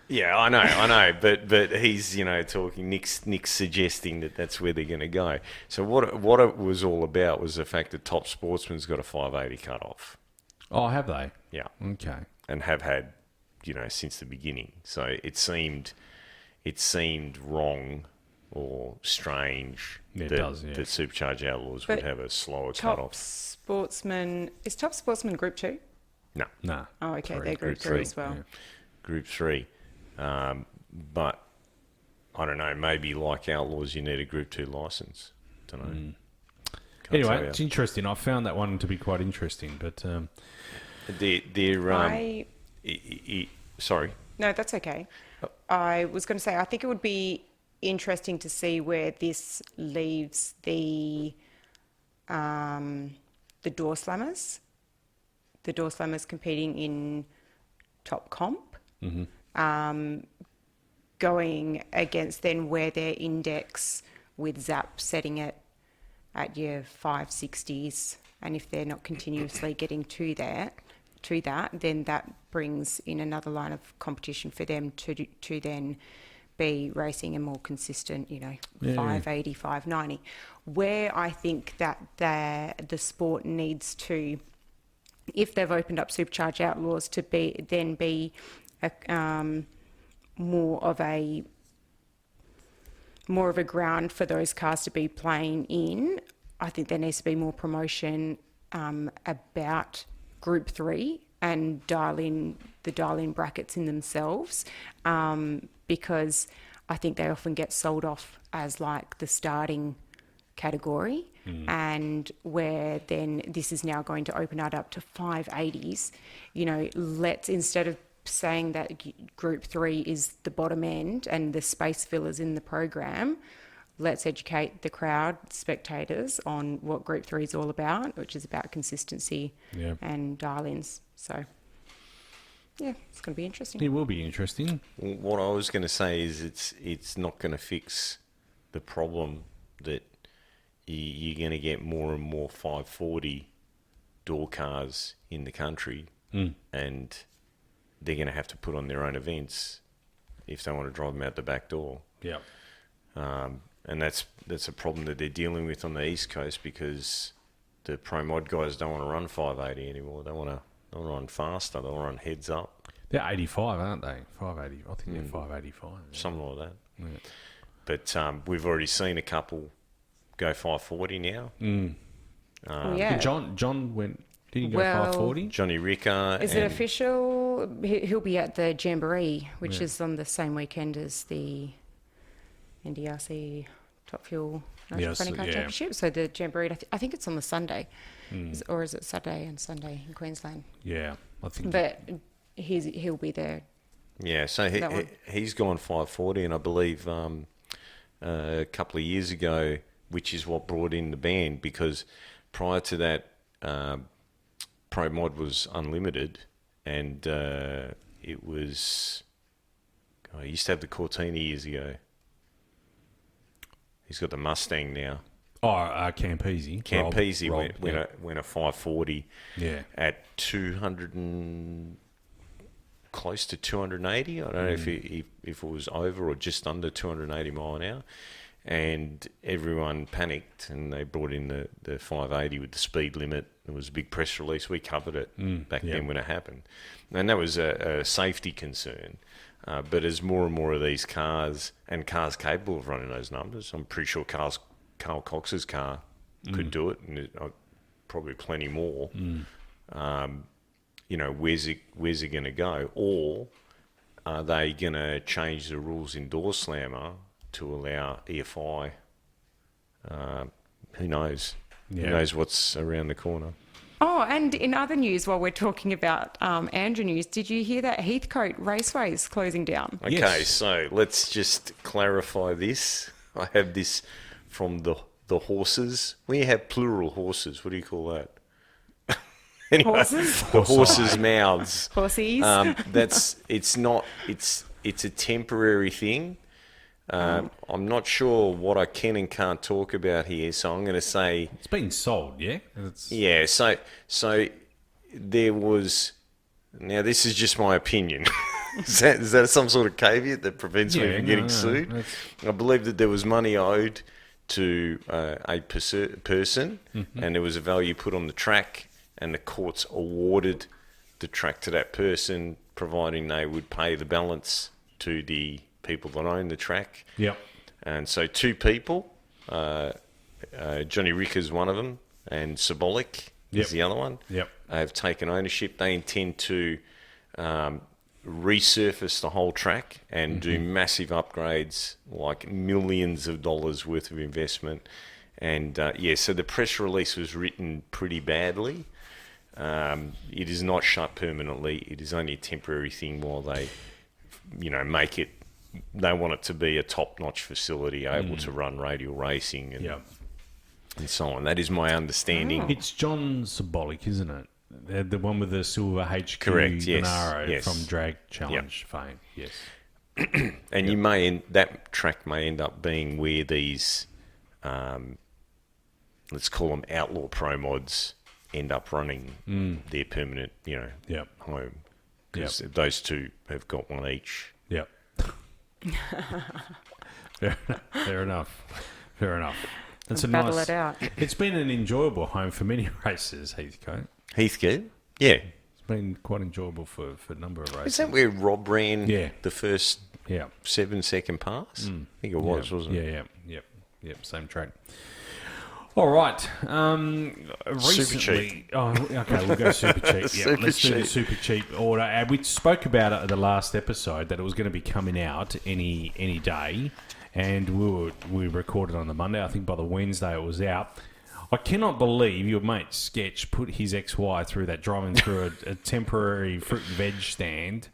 [SPEAKER 3] Yeah, I know, but he's talking. Nick's suggesting that that's where they're going to go. So what it was all about was the fact that Top Sportsman's got a 580 cutoff.
[SPEAKER 2] Oh, have they?
[SPEAKER 3] Yeah,
[SPEAKER 2] Okay.
[SPEAKER 3] and have had, since the beginning. So it seemed wrong or strange
[SPEAKER 2] It
[SPEAKER 3] that
[SPEAKER 2] does, yeah.
[SPEAKER 3] Supercharged Outlaws
[SPEAKER 4] But
[SPEAKER 3] would have a slower
[SPEAKER 4] Top
[SPEAKER 3] cutoff.
[SPEAKER 4] Sportsman is Top Sportsman Group 2?
[SPEAKER 3] No,
[SPEAKER 2] No.
[SPEAKER 4] Oh, okay,
[SPEAKER 2] Three.
[SPEAKER 4] they're Group 3
[SPEAKER 3] three,
[SPEAKER 4] as well.
[SPEAKER 2] yeah.
[SPEAKER 3] Group 3. But I don't know. Maybe like Outlaws, you need a Group 2 license. Don't know. Can't tell
[SPEAKER 2] Anyway,
[SPEAKER 3] you.
[SPEAKER 2] it's interesting. I found that one to be quite interesting, but
[SPEAKER 3] sorry.
[SPEAKER 4] No, that's okay. I was going to say, I think it would be interesting to see where this leaves the door slammers. The door slammers competing in top comp. Going against then where their index with Zap setting it at your 560s, and if they're not continuously getting to that, then that brings in another line of competition for them to then be racing a more consistent, 580, 590. Where I think that the sport needs to, if they've opened up Supercharged Outlaws, to be more of a ground for those cars to be playing in. I think there needs to be more promotion about Group 3 and dial in brackets in themselves, because I think they often get sold off as like the starting category, and where then this is now going to open it up to 580s. Let's, instead of saying that Group 3 is the bottom end and the space fillers in the program, let's educate the crowd, spectators, on what Group 3 is all about, which is about consistency and dial-ins. So, yeah, it's going to be interesting.
[SPEAKER 2] it will be interesting.
[SPEAKER 3] What I was going to say is it's not going to fix the problem that you're going to get more and more 540 door cars in the country, and they're going to have to put on their own events if they want to drive them out the back door.
[SPEAKER 2] Yeah.
[SPEAKER 3] And that's a problem that they're dealing with on the East Coast because the Pro Mod guys don't want to run 580 anymore. They want to run faster. They want to run heads up.
[SPEAKER 2] They're 85, aren't they? 580. I think they're 585. Yeah.
[SPEAKER 3] Something like that.
[SPEAKER 2] Yeah.
[SPEAKER 3] But we've already seen a couple go 540 now.
[SPEAKER 4] Yeah.
[SPEAKER 2] John went. Did he go
[SPEAKER 4] Well,
[SPEAKER 2] 540?
[SPEAKER 3] Johnny Ricker.
[SPEAKER 4] Is it official? He'll be at the Jamboree, which is on the same weekend as the NDRC Top Fuel National Funny Car Championship. So the Jamboree, I think it's on the Sunday, or is it Saturday and Sunday in Queensland?
[SPEAKER 2] Yeah, I think.
[SPEAKER 4] But he'll be there.
[SPEAKER 3] Yeah, so he's gone 540, and I believe a couple of years ago, which is what brought in the ban, because prior to that, Pro Mod was unlimited, and it was. I used to have the Cortina years ago. He's got the Mustang now.
[SPEAKER 2] Oh, Campese.
[SPEAKER 3] Campese
[SPEAKER 2] Rob,
[SPEAKER 3] went a 540 at 200 and close to 280. I don't know if it was over or just under 280 mile an hour. And everyone panicked and they brought in the 580 with the speed limit. It was a big press release. We covered it back then when it happened. And that was a safety concern. But as more and more of these cars, and cars capable of running those numbers, I'm pretty sure Carl Cox's car could do it, and probably plenty more. Where's it going to go? Or are they going to change the rules in Door Slammer to allow EFI? Who knows?
[SPEAKER 2] Yeah.
[SPEAKER 3] Who knows what's around the corner?
[SPEAKER 4] Oh, and in other news, while we're talking about Andrew news, did you hear that Heathcote Raceway is closing down?
[SPEAKER 3] Okay,
[SPEAKER 2] Yes.
[SPEAKER 3] so let's just clarify this. I have this from the horses. When you have plural horses, what do you call that? Anyway,
[SPEAKER 4] Horses?
[SPEAKER 3] the horses' mouths.
[SPEAKER 4] Horsies?
[SPEAKER 3] It's a temporary thing. I'm not sure what I can and can't talk about here, so I'm going to say...
[SPEAKER 2] It's been sold, yeah?
[SPEAKER 3] Yeah, so there was... Now, this is just my opinion. Is that some sort of caveat that prevents me from getting sued? I believe that there was money owed to a person, and there was a value put on the track, and the courts awarded the track to that person, providing they would pay the balance to the people that own the track.
[SPEAKER 2] Yep.
[SPEAKER 3] And so two people, Johnny Ricker's one of them, and Symbolic is the other one.
[SPEAKER 2] Yep.
[SPEAKER 3] Have taken ownership. They intend to resurface the whole track and do massive upgrades, like millions of dollars worth of investment. And so the press release was written pretty badly. It is not shut permanently. It is only a temporary thing while they, make it. They want it to be a top-notch facility, able to run radial racing and so on. That is my understanding.
[SPEAKER 2] It's John Symbolic, isn't it? The one with the silver HQ
[SPEAKER 3] Correct, yes,
[SPEAKER 2] Monaro
[SPEAKER 3] yes.
[SPEAKER 2] from Drag Challenge fame. Yes.
[SPEAKER 3] And that track may end up being where these, let's call them outlaw pro mods, end up running their permanent, home. Because those two have got one each.
[SPEAKER 2] Yep. Fair enough. It's
[SPEAKER 4] Battle it out.
[SPEAKER 2] It's been an enjoyable home for many races, Heathcote.
[SPEAKER 3] Heathcote? Yeah.
[SPEAKER 2] It's been quite enjoyable for a number of races.
[SPEAKER 3] Is that where Rob ran the first 7-second pass? I think it was, wasn't it?
[SPEAKER 2] Yep, same track. All right. Recently,
[SPEAKER 3] Super cheap.
[SPEAKER 2] Oh, okay, we'll go super cheap. Yeah, let's do the super cheap order. And we spoke about it at the last episode that it was going to be coming out any day, and we recorded on the Monday. I think by the Wednesday it was out. I cannot believe your mate Sketch put his XY through that, driving through a temporary fruit and veg stand.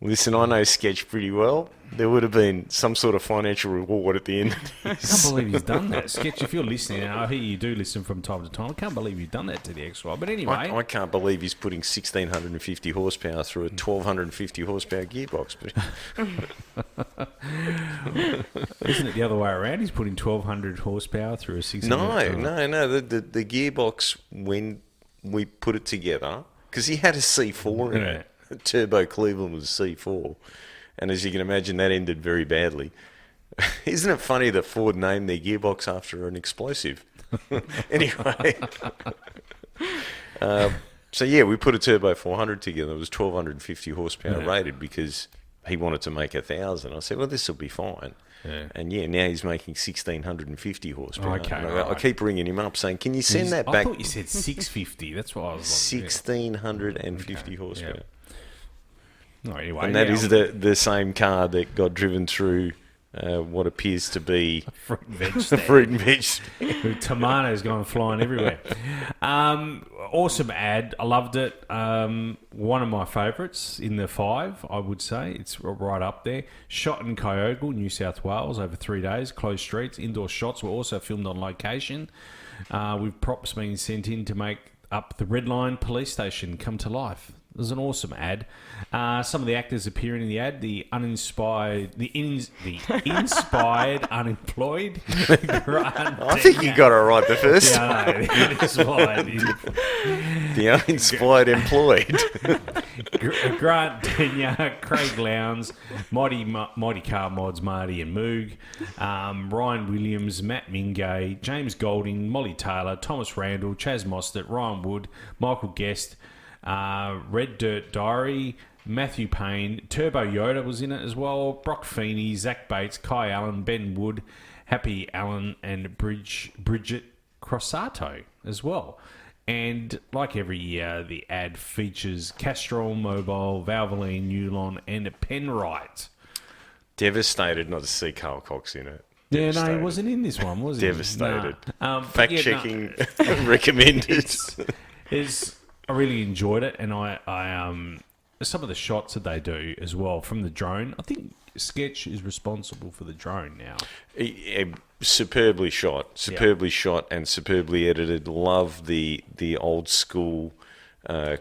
[SPEAKER 3] Listen, I know Sketch pretty well. There would have been some sort of financial reward at the end.
[SPEAKER 2] I can't believe he's done that. Sketch, if you're listening, and I hear you do listen from time to time, I can't believe you've done that to the XY. But anyway...
[SPEAKER 3] I can't believe he's putting 1,650 horsepower through a 1,250 horsepower gearbox.
[SPEAKER 2] Isn't it the other way around? He's putting 1,200 horsepower through a 600...
[SPEAKER 3] No. The gearbox, when we put it together, because he had a C4 in it. Turbo Cleveland was C4. And as you can imagine, that ended very badly. Isn't it funny that Ford named their gearbox after an explosive? Anyway. So, yeah, we put a Turbo 400 together. It was 1,250 horsepower rated because he wanted to make 1,000. I said, well, this will be fine.
[SPEAKER 2] Yeah.
[SPEAKER 3] And, now he's making 1,650 horsepower.
[SPEAKER 2] Okay,
[SPEAKER 3] I keep ringing him up saying, can you send that
[SPEAKER 2] I
[SPEAKER 3] back?
[SPEAKER 2] thought you said 650. That's what I was like.
[SPEAKER 3] 1,650 horsepower.
[SPEAKER 2] Yeah. No, anyway.
[SPEAKER 3] And that is the same car that got driven through what appears to be
[SPEAKER 2] fruit and veg.
[SPEAKER 3] fruit and veg.
[SPEAKER 2] With tomatoes going flying everywhere. Awesome ad. I loved it. One of my favourites in the 5, I would say. It's right up there. Shot in Kyogle, New South Wales, over 3 days. Closed streets. Indoor shots were also filmed on location. With props being sent in to make up the Red Line police station come to life. It was an awesome ad. Some of the actors appearing in the ad: the inspired unemployed.
[SPEAKER 3] I think you got it right the first time. The uninspired employed.
[SPEAKER 2] Grant Denyer, Craig Lowndes, Mighty Car Mods, Marty and Moog, Ryan Williams, Matt Mingay, James Golding, Molly Taylor, Thomas Randall, Chaz Mostert, Ryan Wood, Michael Guest, Red Dirt Diary, Matthew Payne, Turbo Yoda was in it as well, Brock Feeney, Zach Bates, Kai Allen, Ben Wood, Happy Allen, and Bridget Crossato as well. And like every year, the ad features Castrol, Mobile, Valvoline, Newlon, and Penrite.
[SPEAKER 3] Devastated not to see Carl Cox in it.
[SPEAKER 2] Yeah, no, he wasn't in this one, was he?
[SPEAKER 3] Devastated.
[SPEAKER 2] Nah.
[SPEAKER 3] Fact-checking recommended.
[SPEAKER 2] I really enjoyed it, and I some of the shots that they do as well from the drone. I think Sketch is responsible for the drone now.
[SPEAKER 3] Superbly shot, and superbly edited. Love the old school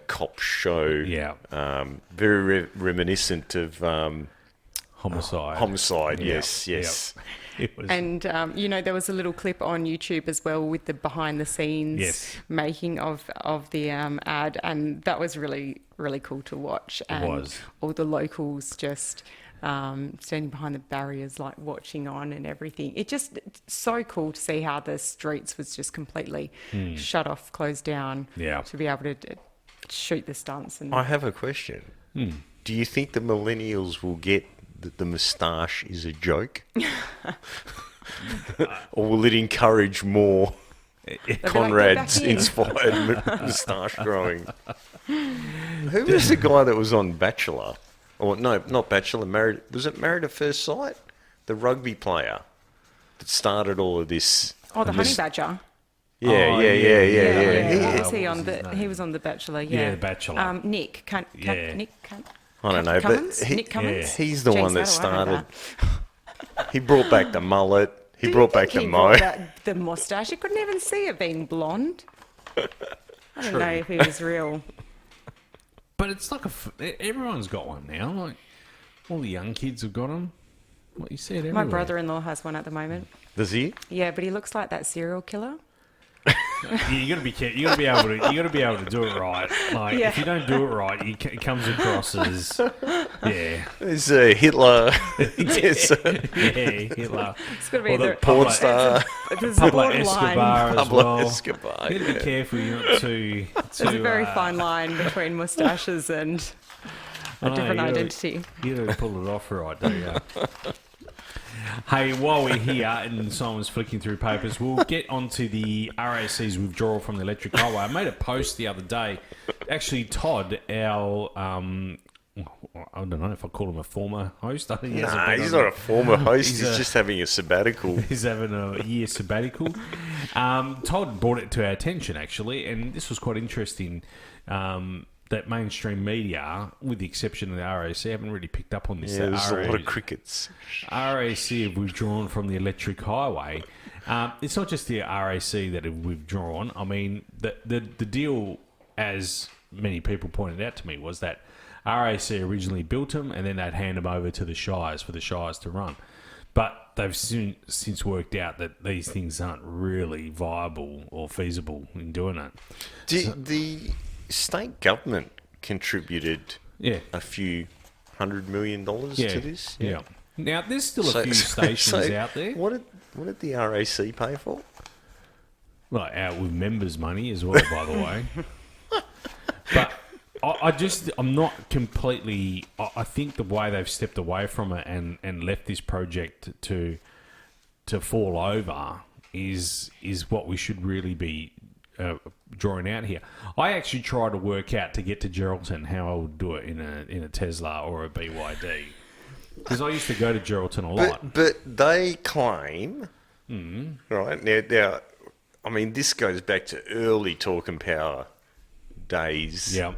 [SPEAKER 3] cop show.
[SPEAKER 2] Yeah,
[SPEAKER 3] very reminiscent of
[SPEAKER 2] Homicide.
[SPEAKER 3] Homicide,
[SPEAKER 2] Yeah.
[SPEAKER 3] yes.
[SPEAKER 2] Yep. It was...
[SPEAKER 4] And, there was a little clip on YouTube as well with the behind-the-scenes making of the ad, and that was really, really cool to watch. And
[SPEAKER 2] it was.
[SPEAKER 4] All the locals just standing behind the barriers, like watching on and everything. It's so cool to see how the streets was just completely shut off, closed down, to be able to shoot the stunts. And
[SPEAKER 3] I have a question. Do you think the millennials will get that the moustache is a joke? Or will it encourage more Conrad's inspired moustache growing? Who was the guy that was on Bachelor? Or no, not Bachelor, Married... Was it Married at First Sight? The rugby player that started all of this.
[SPEAKER 4] Oh, the Honey Badger.
[SPEAKER 3] Yeah.
[SPEAKER 4] What was he on? He was on The Bachelor,
[SPEAKER 2] Yeah, The Bachelor.
[SPEAKER 4] Nick. Nick
[SPEAKER 3] I don't know,
[SPEAKER 4] Cummins?
[SPEAKER 3] but
[SPEAKER 4] Nick Cummins?
[SPEAKER 3] he's the
[SPEAKER 4] Jeez,
[SPEAKER 3] one that
[SPEAKER 4] how do I know
[SPEAKER 3] started. He brought back the mullet. He brought back the mo.
[SPEAKER 4] The moustache. You couldn't even see it being blonde. I don't know if he was real.
[SPEAKER 2] But it's like everyone's got one now. Like all the young kids have got them. What you said everywhere.
[SPEAKER 4] My brother-in-law has one at the moment.
[SPEAKER 3] Does he?
[SPEAKER 4] Yeah, but he looks like that serial killer.
[SPEAKER 2] You got to be careful. You got to be able to. You got to be able to do it right. Like if you don't do it right, it comes across as
[SPEAKER 3] There's Hitler.
[SPEAKER 2] Hitler.
[SPEAKER 4] It's got to be the
[SPEAKER 3] porn star.
[SPEAKER 4] There's a
[SPEAKER 2] Pablo
[SPEAKER 4] borderline.
[SPEAKER 2] Escobar as
[SPEAKER 3] Pablo
[SPEAKER 2] well.
[SPEAKER 3] Escobar.
[SPEAKER 2] You got to be careful. You're not too.
[SPEAKER 4] There's a very fine line between moustaches and a different identity.
[SPEAKER 2] You got to pull it off right, don't you? Hey, while we're here and Simon's flicking through papers, we'll get onto the RAC's withdrawal from the electric highway. I made a post the other day. Actually, Todd, our, I don't know if I call him a former host. I think
[SPEAKER 3] He's not a former host. He's just having a sabbatical.
[SPEAKER 2] He's having a year sabbatical. Todd brought it to our attention, actually, and this was quite interesting. That mainstream media, with the exception of the RAC, haven't really picked up on this.
[SPEAKER 3] Yeah, there's a lot of crickets.
[SPEAKER 2] RAC have withdrawn from the electric highway. It's not just the RAC that have withdrawn. I mean, the deal, as many people pointed out to me, was that RAC originally built them and then they'd hand them over to the Shires for the Shires to run. But they've since worked out that these things aren't really viable or feasible in doing it.
[SPEAKER 3] The state government contributed a few $100 million to this.
[SPEAKER 2] Yeah. Now, there's still a few stations out there.
[SPEAKER 3] What did the RAC pay for?
[SPEAKER 2] Well, out with members' money as well, by the way. But I'm not completely. I think the way they've stepped away from it and left this project to fall over is what we should really be drawing out here. I actually tried to work out to get to Geraldton how I would do it in a Tesla or a BYD, because I used to go to Geraldton a lot.
[SPEAKER 3] But they claim, right now, I mean, this goes back to early Talk and Power days.
[SPEAKER 2] Yeah.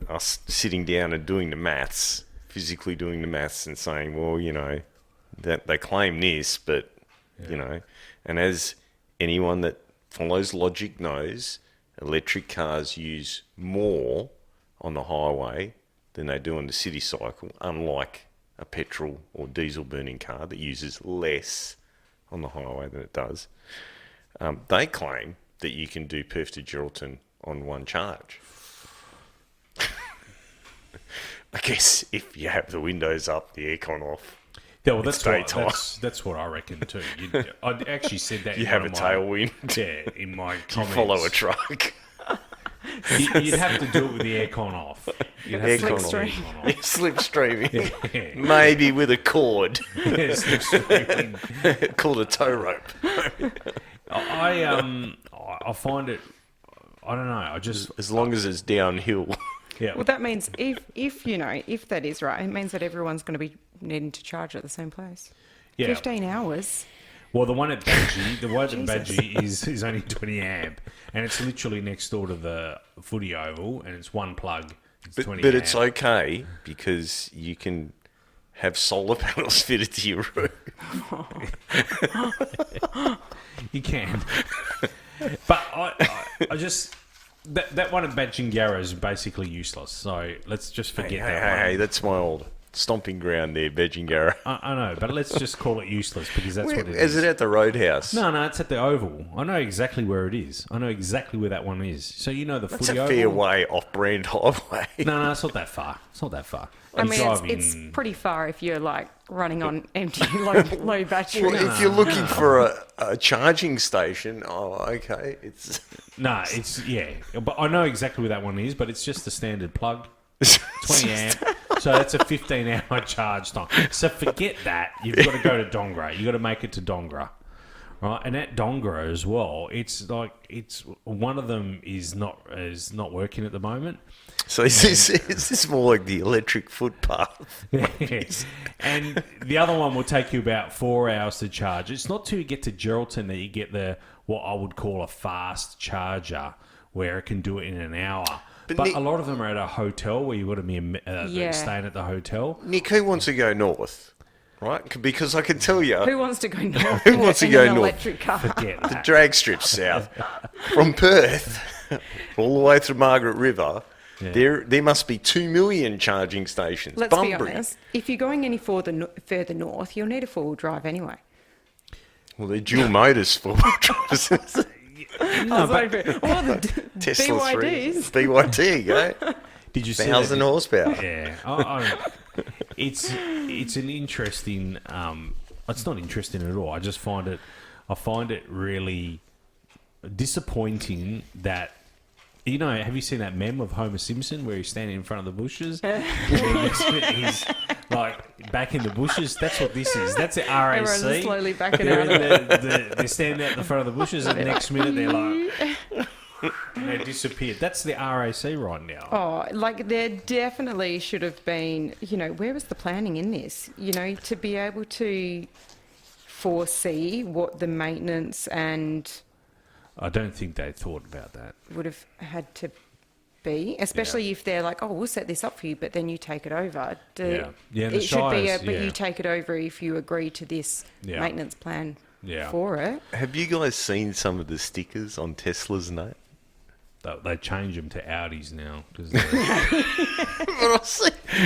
[SPEAKER 3] Us sitting down and doing the maths, physically doing the maths and saying, well, that they claim this, but, and as anyone that follows logic knows, electric cars use more on the highway than they do on the city cycle, unlike a petrol or diesel burning car that uses less on the highway than it does. They claim that you can do Perth to Geraldton on one charge. I guess if you have the windows up, the aircon off.
[SPEAKER 2] Yeah, well, that's what I reckon too. I actually said that.
[SPEAKER 3] You have a tailwind.
[SPEAKER 2] Yeah, in my comments.
[SPEAKER 3] You follow a truck.
[SPEAKER 2] You'd have to do it with the aircon off. You'd have
[SPEAKER 3] slipstreaming. Yeah. Maybe with a cord.
[SPEAKER 2] Yeah, slipstreaming.
[SPEAKER 3] Called a tow rope.
[SPEAKER 2] I find it. I don't know. I just
[SPEAKER 3] as long as it's downhill.
[SPEAKER 2] Yeah.
[SPEAKER 4] Well, that means if that is right, it means that everyone's going to be needing to charge at the same place.
[SPEAKER 2] Yeah.
[SPEAKER 4] 15 hours.
[SPEAKER 2] Well, the one at Badgie, is only 20 amp, and it's literally next door to the footy oval, and it's one plug. It's 20 amp.
[SPEAKER 3] It's okay because you can have solar panels fitted to your roof.
[SPEAKER 2] You can. But I just... That one at Badgingarra is basically useless, so let's just forget that one.
[SPEAKER 3] Hey, that's my old stomping ground there, Badgingarra.
[SPEAKER 2] I know, but let's just call it useless because that's what it is.
[SPEAKER 3] Is it at the Roadhouse?
[SPEAKER 2] No, it's at the Oval. I know exactly where it is. I know exactly where that one is. So you know the footy oval?
[SPEAKER 3] That's a fair way off-brand highway.
[SPEAKER 2] No, it's not that far.
[SPEAKER 4] I mean, it's pretty far if you're like running on empty low battery.
[SPEAKER 3] Well, if you're looking for a charging station, okay, it's...
[SPEAKER 2] No, but I know exactly where that one is, but it's just the standard plug, 20 amp. So that's a 15-hour charge time. So forget that. You've got to go to Dongra. You've got to make it to Dongra, right? And at Dongra as well, it's one of them is not working at the moment.
[SPEAKER 3] So is this more like the electric footpath?
[SPEAKER 2] Yes. And the other one will take you about 4 hours to charge. It's not till you get to Geraldton that you get what I would call a fast charger, where it can do it in an hour. But Nick, a lot of them are at a hotel where you've got to be staying at the hotel.
[SPEAKER 3] Nick, who wants to go north? Right? Because I can tell you...
[SPEAKER 4] Who wants to go north?
[SPEAKER 3] Who wants to go north?
[SPEAKER 4] Electric car?
[SPEAKER 2] Forget that.
[SPEAKER 3] The drag strip south. From Perth all the way through Margaret River, there must be 2 million charging stations.
[SPEAKER 4] Let's be honest. If you're going any further north, you'll need a four-wheel drive anyway.
[SPEAKER 3] Well, they're dual motors four-wheel drives.
[SPEAKER 4] No, the
[SPEAKER 3] Tesla BYD, go.
[SPEAKER 2] Did you see
[SPEAKER 3] 1,000 horsepower?
[SPEAKER 2] Yeah. It's an interesting... it's not interesting at all. I just find it really disappointing that... have you seen that meme of Homer Simpson where he's standing in front of the bushes? He's like back in the bushes. That's what this is. That's the RAC.
[SPEAKER 4] Everyone's slowly backing out of it.
[SPEAKER 2] They're standing out in the front of the bushes, and the next minute they're like... they disappeared. That's the RAC right now.
[SPEAKER 4] Oh, there definitely should have been, where was the planning in this? To be able to foresee what the maintenance and...
[SPEAKER 2] I don't think they thought about that.
[SPEAKER 4] Would have had to be, especially if they're like, we'll set this up for you, but then you take it over. It should be but you take it over if you agree to this maintenance plan for it. Have
[SPEAKER 3] you guys seen some of the stickers on Teslas now?
[SPEAKER 2] They change them to Audis now.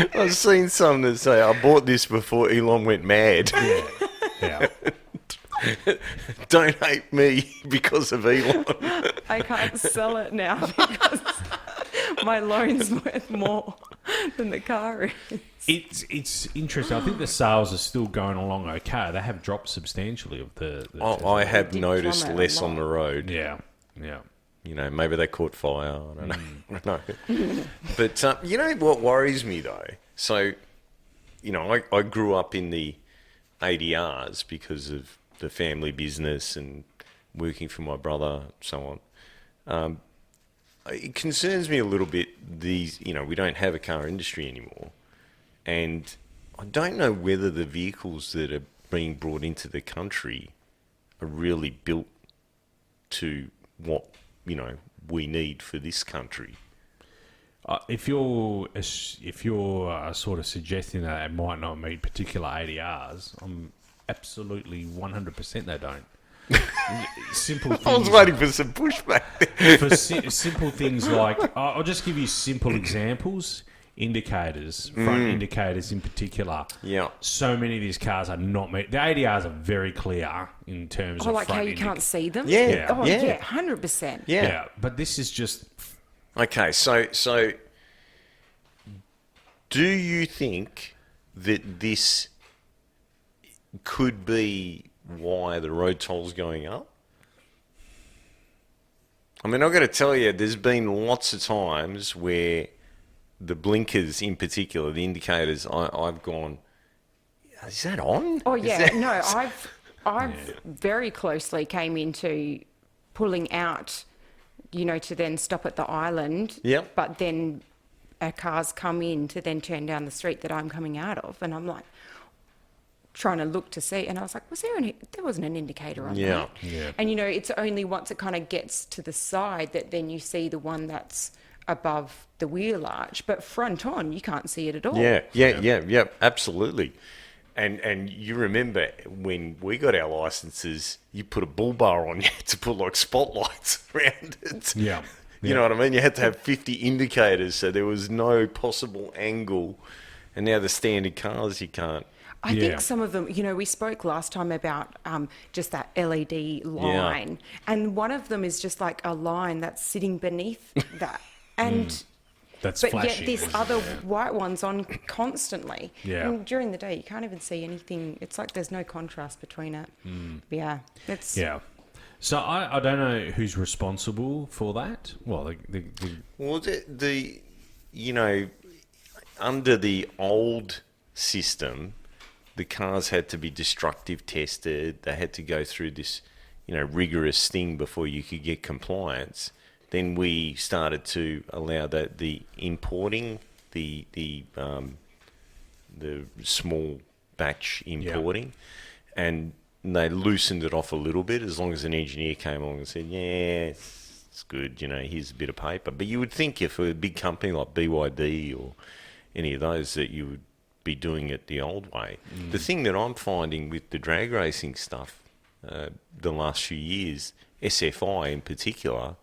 [SPEAKER 3] But I've seen some that say, I bought this before Elon went mad.
[SPEAKER 2] Yeah.
[SPEAKER 3] Don't hate me because of Elon.
[SPEAKER 4] I can't sell it now because my loan's worth more than the car is.
[SPEAKER 2] It's interesting. I think the sales are still going along okay. They have dropped substantially of the
[SPEAKER 3] I have
[SPEAKER 4] did
[SPEAKER 3] noticed
[SPEAKER 4] plummet a
[SPEAKER 3] less
[SPEAKER 4] lot.
[SPEAKER 3] on the road.
[SPEAKER 2] yeah.
[SPEAKER 3] You know, maybe they caught fire. I don't know. I don't know. But you know what worries me though? So, you know, I grew up in the ADRs because of the family business and working for my brother, so on. It concerns me a little bit. You know, we don't have a car industry anymore, and I don't know whether the vehicles that are being brought into the country are really built to what, you know, we need for this country.
[SPEAKER 2] If you're sort of suggesting that it might not meet particular ADRs, I'm absolutely 100% they don't. Simple things.
[SPEAKER 3] I was waiting for some pushback there.
[SPEAKER 2] For simple things like, I'll just give you simple examples. Indicators, front indicators in particular.
[SPEAKER 3] Yeah.
[SPEAKER 2] So many of these cars are not meet. The ADRs are very clear in terms of
[SPEAKER 4] like how
[SPEAKER 2] front
[SPEAKER 4] you can't see them?
[SPEAKER 3] Yeah.
[SPEAKER 4] Oh,
[SPEAKER 3] Yeah.
[SPEAKER 4] yeah, 100%.
[SPEAKER 3] Yeah.
[SPEAKER 2] But this is just...
[SPEAKER 3] Okay, so do you think that this could be why the road toll's going up? I mean, I've got to tell you, there's been lots of times where the blinkers in particular, the indicators, I've gone, is that on?
[SPEAKER 4] Oh,
[SPEAKER 3] Is
[SPEAKER 4] yeah.
[SPEAKER 3] that-
[SPEAKER 4] No, I've very closely came into pulling out, you know, to then stop at the island.
[SPEAKER 3] Yep.
[SPEAKER 4] But then a car's come in to then turn down the street that I'm coming out of. And I'm like, trying to look to see, and I was like, there wasn't an indicator on that.
[SPEAKER 2] Yeah.
[SPEAKER 4] And you know, it's only once it kind of gets to the side that then you see the one that's above the wheel arch, but front on you can't see it at all.
[SPEAKER 3] Yeah, absolutely. And you remember when we got our licenses, you put a bull bar on, you had to put like spotlights around it.
[SPEAKER 2] Yeah.
[SPEAKER 3] You know what I mean? You had to have 50 indicators, so there was no possible angle. And now the standard cars, you can't.
[SPEAKER 4] I think some of them, you know, we spoke last time about just that LED line, and one of them is just like a line that's sitting beneath that. And
[SPEAKER 2] That's
[SPEAKER 4] but
[SPEAKER 2] flashing.
[SPEAKER 4] yet this other white one's on constantly.
[SPEAKER 2] Yeah.
[SPEAKER 4] And during the day, you can't even see anything. It's like there's no contrast between it. Yeah. It's
[SPEAKER 2] Yeah. So I don't know who's responsible for that. Well,
[SPEAKER 3] Well, the you know, under the old system, the cars had to be destructive tested. They had to go through this, you know, rigorous thing before you could get compliance. Then we started to allow the importing, the small batch importing, and they loosened it off a little bit as long as an engineer came along and said, yeah, it's good, you know, here's a bit of paper. But you would think if a big company like BYD or any of those that you would be doing it the old way. The thing that I'm finding with the drag racing stuff the last few years, SFI in particular,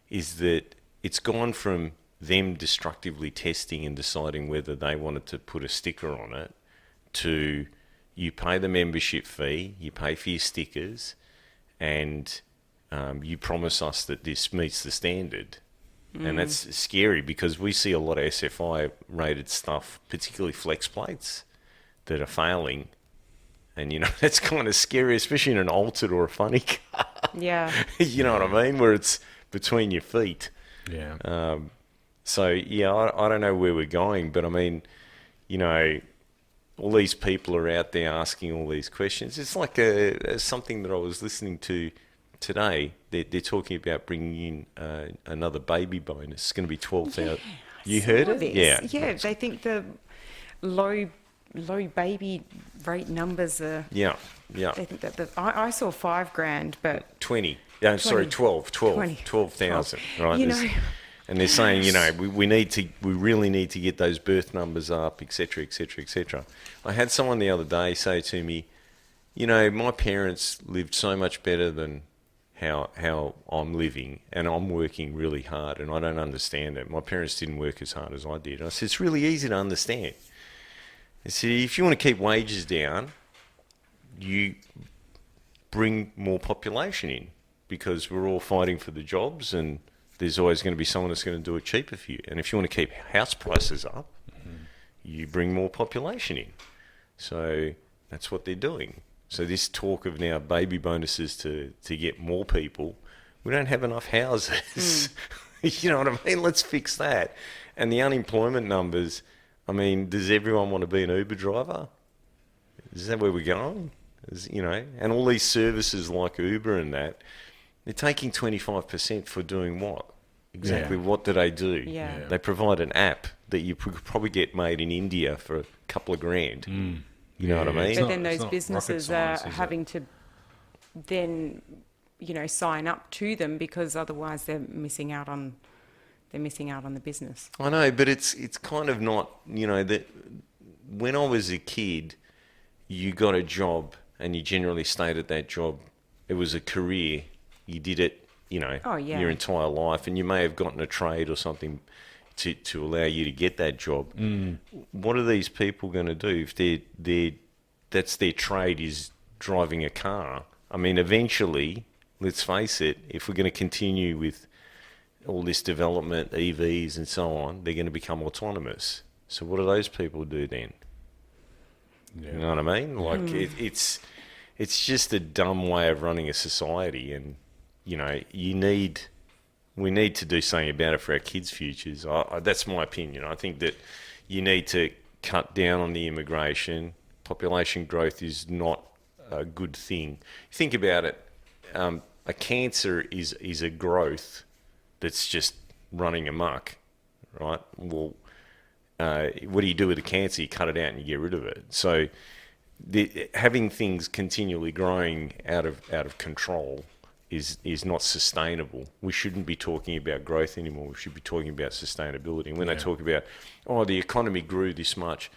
[SPEAKER 3] is that it's gone from them destructively testing and deciding whether they wanted to put a sticker on it to you pay the membership fee, you pay for your stickers, and you promise us that this meets the standard. And that's scary because we see a lot of SFI rated stuff, particularly flex plates, that are failing. And, you know, that's kind of scary, especially in an altered or a funny car.
[SPEAKER 4] yeah.
[SPEAKER 3] You know what I mean? Where it's between your feet.
[SPEAKER 2] yeah.
[SPEAKER 3] So, yeah, I don't know where we're going, but I mean, you know, all these people are out there asking all these questions. It's like something that I was listening to today. They're talking about bringing in another baby bonus. It's going to be 12,000. You heard it?
[SPEAKER 4] Yeah. Yeah, they think the low baby rate numbers are...
[SPEAKER 3] Yeah.
[SPEAKER 4] They think that I saw $5,000, but...
[SPEAKER 3] 20. Yeah, sorry, 12,000, right?
[SPEAKER 4] You know...
[SPEAKER 3] And they're saying, you know, we really need to get those birth numbers up, etc., etc., etc. I had someone the other day say to me, you know, my parents lived so much better than how I'm living, and I'm working really hard, and I don't understand it. My parents didn't work as hard as I did. I said, it's really easy to understand. I said, if you want to keep wages down, you bring more population in, because we're all fighting for the jobs, and there's always going to be someone that's going to do it cheaper for you. And if you want to keep house prices up, you bring more population in. So that's what they're doing. So this talk of now baby bonuses to get more people, we don't have enough houses. You know what I mean? Let's fix that. And the unemployment numbers, I mean, does everyone want to be an Uber driver? Is that where we're going? You know, and all these services like Uber and that, they're taking 25% for doing what? Exactly what do they do?
[SPEAKER 4] Yeah.
[SPEAKER 3] They provide an app that you could probably get made in India for a couple of grand. You know what I mean?
[SPEAKER 4] But then those businesses are having to then, you know, sign up to them because otherwise they're missing out on the business.
[SPEAKER 3] I know, but it's kind of not, you know, that when I was a kid, you got a job and you generally stayed at that job. It was a career. You did it, you know, your entire life, and you may have gotten a trade or something to allow you to get that job. What are these people going to do if that's their trade is driving a car? I mean, eventually, let's face it, if we're going to continue with all this development, EVs and so on, they're going to become autonomous. So what do those people do then? Yeah. You know what I mean? Like it's just a dumb way of running a society, and you know we need to do something about it for our kids' futures. That's my opinion. I think that you need to cut down on the immigration. Population growth is not a good thing. Think about it. A cancer is a growth that's just running amok, right? Well, what do you do with the cancer? You cut it out and you get rid of it. So having things continually growing out of control is not sustainable. We shouldn't be talking about growth anymore. We should be talking about sustainability. And when they talk about, the economy grew this much,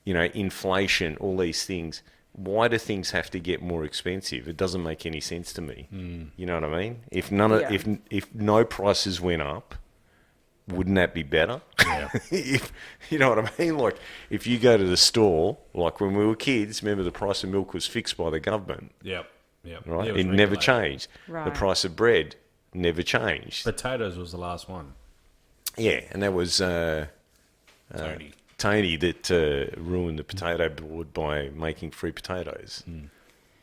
[SPEAKER 3] you know, inflation, all these things, why do things have to get more expensive? It doesn't make any sense to me. You know what I mean? If if no prices went up, wouldn't that be better? Yeah. You know what I mean? Like, if you go to the store, like when we were kids, remember the price of milk was fixed by the government.
[SPEAKER 2] Yep.
[SPEAKER 3] Right?
[SPEAKER 2] Yeah,
[SPEAKER 3] it never changed.
[SPEAKER 4] Right.
[SPEAKER 3] The price of bread never changed.
[SPEAKER 2] Potatoes was the last one.
[SPEAKER 3] Yeah, and that was Tony that ruined the potato board by making free potatoes.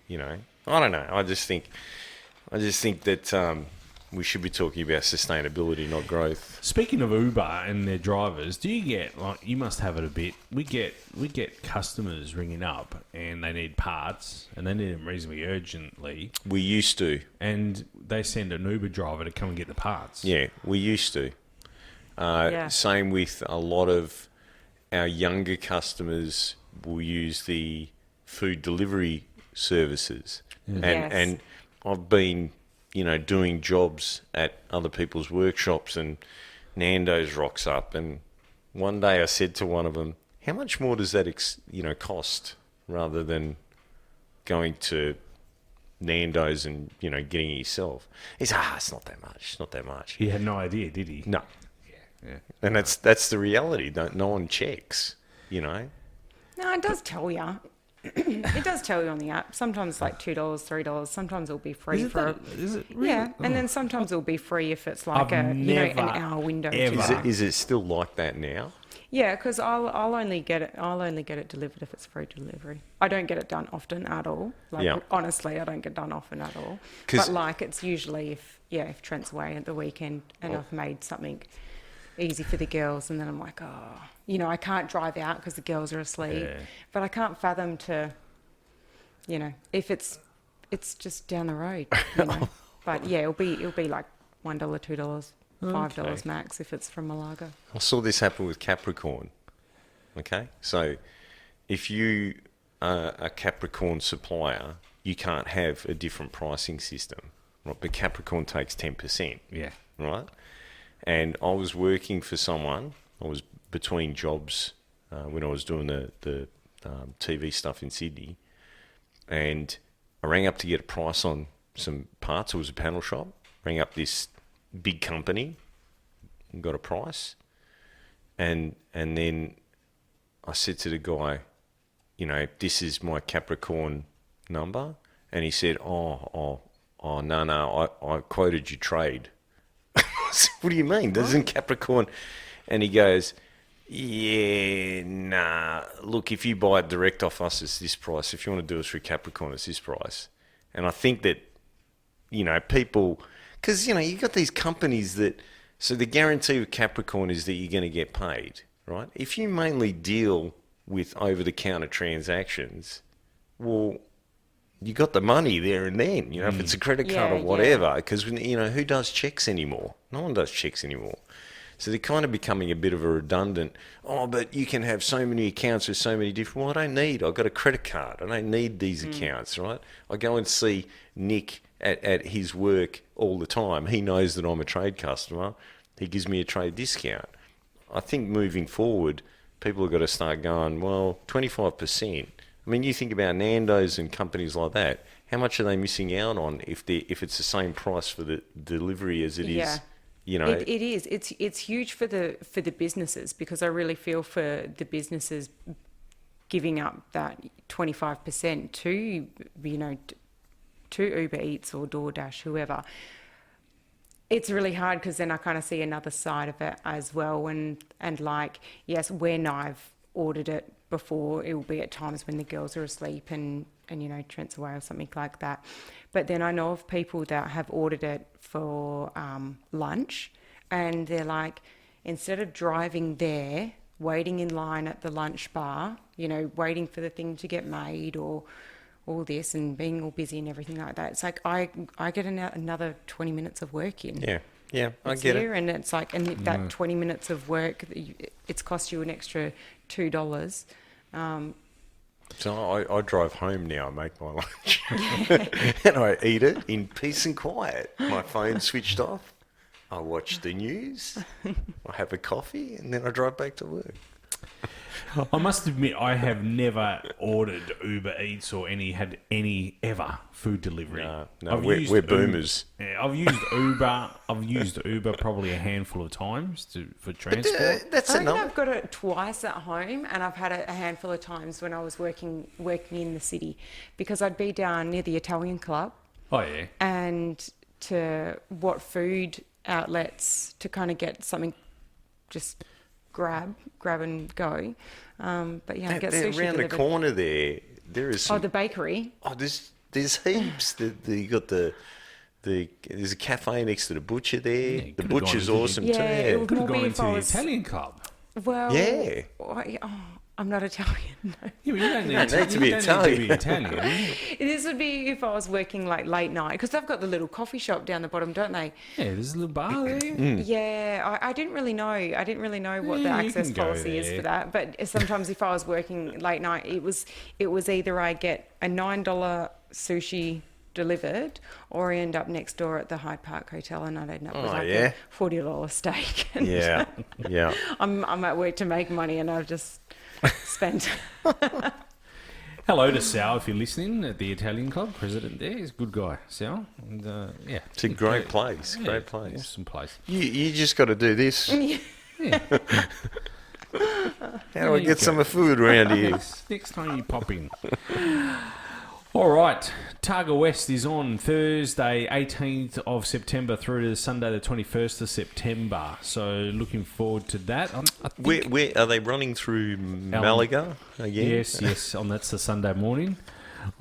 [SPEAKER 3] You know, I don't know. I just think that we should be talking about sustainability, not growth.
[SPEAKER 2] Speaking of Uber and their drivers, do you get, like, you must have it a bit, we get customers ringing up and they need parts and they need them reasonably urgently.
[SPEAKER 3] We used to.
[SPEAKER 2] And they send an Uber driver to come and get the parts.
[SPEAKER 3] Yeah, we used to. Same with a lot of our younger customers will use the food delivery services. And I've been, you know, doing jobs at other people's workshops, and Nando's rocks up, and one day I said to one of them, how much more does that cost, rather than going to Nando's and, you know, getting it yourself? He said, it's not that much.
[SPEAKER 2] He had no idea, did he?
[SPEAKER 3] No.
[SPEAKER 2] Yeah.
[SPEAKER 3] And that's the reality. No one checks, you know.
[SPEAKER 4] No, it does tell you. It does tell you on the app. Sometimes like $2, $3. Sometimes it'll be free
[SPEAKER 2] Is it really?
[SPEAKER 4] Yeah, and then sometimes it'll be free if it's like an hour window.
[SPEAKER 3] Is it still like that now?
[SPEAKER 4] Yeah, because I'll only get it delivered if it's free delivery. I don't get it done often at all. Honestly, I don't get done often at all. But like, it's usually if Trent's away at the weekend and I've made something easy for the girls, and then I'm like, I can't drive out because the girls are asleep. Yeah. But I can't fathom to, you know, if it's just down the road, you know. But yeah, it'll be like $1, $2, $5 max if it's from Malaga.
[SPEAKER 3] I saw this happen with Capricorn. Okay, so if you are a Capricorn supplier, you can't have a different pricing system, right? But Capricorn takes 10%.
[SPEAKER 2] Yeah.
[SPEAKER 3] Right. And I was working for someone. I was between jobs when I was doing the TV stuff in Sydney, and I rang up to get a price on some parts. It was a panel shop. Rang up this big company and got a price, and then I said to the guy, you know, this is my Capricorn number, and he said, no, I quoted your trade. What do you mean? Doesn't Capricorn? And he goes, Yeah, nah. Look, if you buy it direct off us, it's this price. If you want to do it through Capricorn, it's this price. And I think that, people... Because, you've got these companies that... So the guarantee with Capricorn is that you're going to get paid, right? If you mainly deal with over-the-counter transactions, well, you got the money there and then, if it's a credit card or whatever. Because, who does checks anymore? No one does checks anymore. So they're kind of becoming a bit of a redundant, but you can have so many accounts with so many different... Well, I don't need. I've got a credit card. I don't need these accounts, right? I go and see Nick at his work all the time. He knows that I'm a trade customer. He gives me a trade discount. I think moving forward, people have got to start going, 25%. I mean, you think about Nando's and companies like that. How much are they missing out on if it's the same price for the delivery as it is?
[SPEAKER 4] It is. It's huge for the businesses, because I really feel for the businesses giving up that 25% to Uber Eats or DoorDash, whoever. It's really hard, because then I kind of see another side of it as well, and yes, when I've ordered it before, it will be at times when the girls are asleep and Trent's away or something like that. But then I know of people that have ordered it for lunch, and they're like, instead of driving there, waiting in line at the lunch bar, waiting for the thing to get made or all this and being all busy and everything like that, it's like I get another 20 minutes of work in.
[SPEAKER 3] Yeah, I get it.
[SPEAKER 4] And it's like, and that 20 minutes of work, it's cost you an extra $2.
[SPEAKER 3] So I drive home now, I make my lunch, and I eat it in peace and quiet. My phone's switched off, I watch the news, I have a coffee, and then I drive back to work.
[SPEAKER 2] I must admit, I have never ordered Uber Eats or had any ever food delivery.
[SPEAKER 3] No, we're boomers.
[SPEAKER 2] I've used Uber. I've used Uber probably a handful of times for transport.
[SPEAKER 3] That's
[SPEAKER 4] I think
[SPEAKER 3] enough.
[SPEAKER 4] I've got it twice at home, and I've had it a handful of times when I was working in the city, because I'd be down near the Italian club.
[SPEAKER 2] Oh yeah.
[SPEAKER 4] And to what food outlets to kind of get something, just grab and go. But yeah, I get sushi
[SPEAKER 3] around
[SPEAKER 4] delivered.
[SPEAKER 3] the corner there is some,
[SPEAKER 4] the bakery.
[SPEAKER 3] There's heaps. You got there's a cafe next to the butcher there.
[SPEAKER 2] Yeah,
[SPEAKER 3] the butcher's awesome
[SPEAKER 4] Yeah,
[SPEAKER 3] too.
[SPEAKER 4] it would
[SPEAKER 2] Could have
[SPEAKER 4] more
[SPEAKER 2] gone
[SPEAKER 4] be
[SPEAKER 2] into
[SPEAKER 4] if I
[SPEAKER 2] the
[SPEAKER 4] was-
[SPEAKER 2] Italian club.
[SPEAKER 4] Well,
[SPEAKER 3] Yeah.
[SPEAKER 4] I'm not Italian. No.
[SPEAKER 2] Yeah, but you don't need,
[SPEAKER 3] don't need to be
[SPEAKER 2] you don't need to be
[SPEAKER 3] Italian.
[SPEAKER 2] Italian.
[SPEAKER 4] This would be if I was working like late night, because they've got the little coffee shop down the bottom, don't they?
[SPEAKER 2] Yeah, there's a little bar there.
[SPEAKER 4] Yeah, I didn't really know. I didn't really know what the
[SPEAKER 2] Yeah, you
[SPEAKER 4] access
[SPEAKER 2] can go
[SPEAKER 4] policy is
[SPEAKER 2] there.
[SPEAKER 4] for that. But sometimes if I was working late night, it was either I get a $9 sushi delivered, or I end up next door at the Hyde Park Hotel and I'd end up with a $40 steak. And
[SPEAKER 3] Yeah, yeah.
[SPEAKER 4] I'm at work to make money, and I've just spent.
[SPEAKER 2] Hello to Sal, if you're listening, at the Italian club. President there. He's a good guy, Sal. And, yeah.
[SPEAKER 3] It's a great place.
[SPEAKER 2] Yeah,
[SPEAKER 3] Great place.
[SPEAKER 2] Awesome place.
[SPEAKER 3] You just got to do this.
[SPEAKER 2] Yeah.
[SPEAKER 3] How do I get some food around here?
[SPEAKER 2] Next time you pop in. All right. Targa West is on Thursday, 18th of September through to Sunday, the 21st of September. So looking forward to that. I think
[SPEAKER 3] Where are they running through Malaga again?
[SPEAKER 2] Yes. That's the Sunday morning.